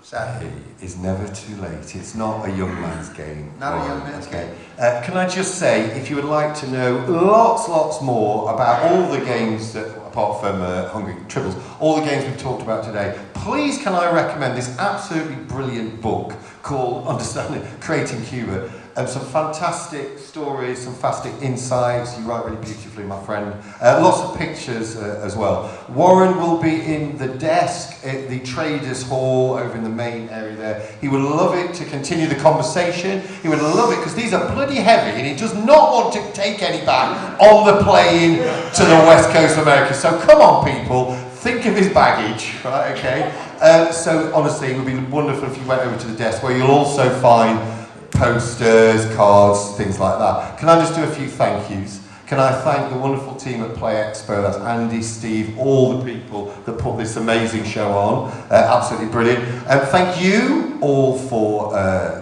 sadly. It's never too late. It's not a young man's game. Not a young man's game. Can I just say, if you would like to know lots more about all the games that, apart from Hungry Tribbles, all the games we've talked about today, please can I recommend this absolutely brilliant book called Understanding Creating Qbert. Some fantastic stories, some fantastic insights. You write really beautifully, my friend. Lots of pictures as well. Warren will be in the desk at the Traders Hall over in the main area there. He would love it to continue the conversation. He would love it because these are bloody heavy and he does not want to take any back on the plane to the west coast of America. So come on, people. Think of his baggage, right? Okay. So honestly, it would be wonderful if you went over to the desk where you'll also find posters, cards, things like that. Can I just do a few thank yous? Can I thank the wonderful team at Play Expo, that's Andy, Steve, all the people that put this amazing show on. Absolutely brilliant. Thank you all for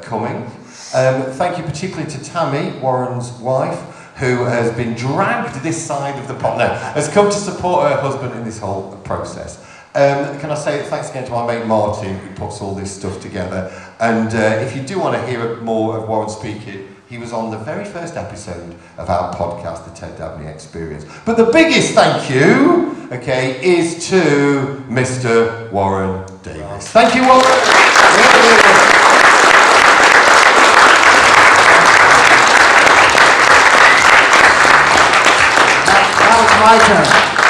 coming. Thank you particularly to Tammy, Warren's wife, who has been dragged this side of the pond, has come to support her husband in this whole process. Can I say thanks again to my mate Martin, who puts all this stuff together. And if you do want to hear more of Warren speaking, he was on the very first episode of our podcast, The Ted Dabney Experience. But the biggest thank you, okay, is to Mr. Warren Davis. Thank you, Warren. Now it's my turn.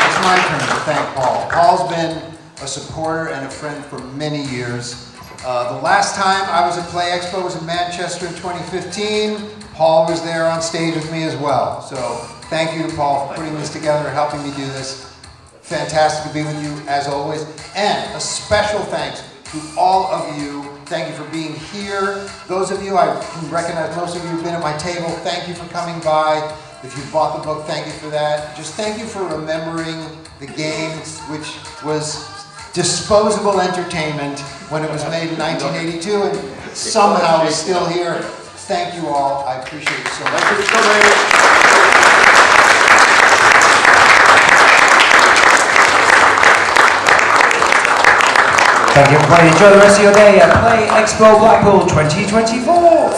It's my turn to thank Paul. Paul's been a supporter and a friend for many years. The last time I was at Play Expo was in Manchester in 2015. Paul was there on stage with me as well. So thank you to Paul for putting this together and helping me do this. Fantastic to be with you as always. And a special thanks to all of you. Thank you for being here. Those of you, I can recognize most of you have been at my table. Thank you for coming by. If you bought the book, thank you for that. Just thank you for remembering the game, which was disposable entertainment when it was made in 1982 and somehow is still here. Thank you all. I appreciate it so much. Thank you for coming. Thank you everybody. Enjoy the rest of your day at Play Expo Blackpool 2024.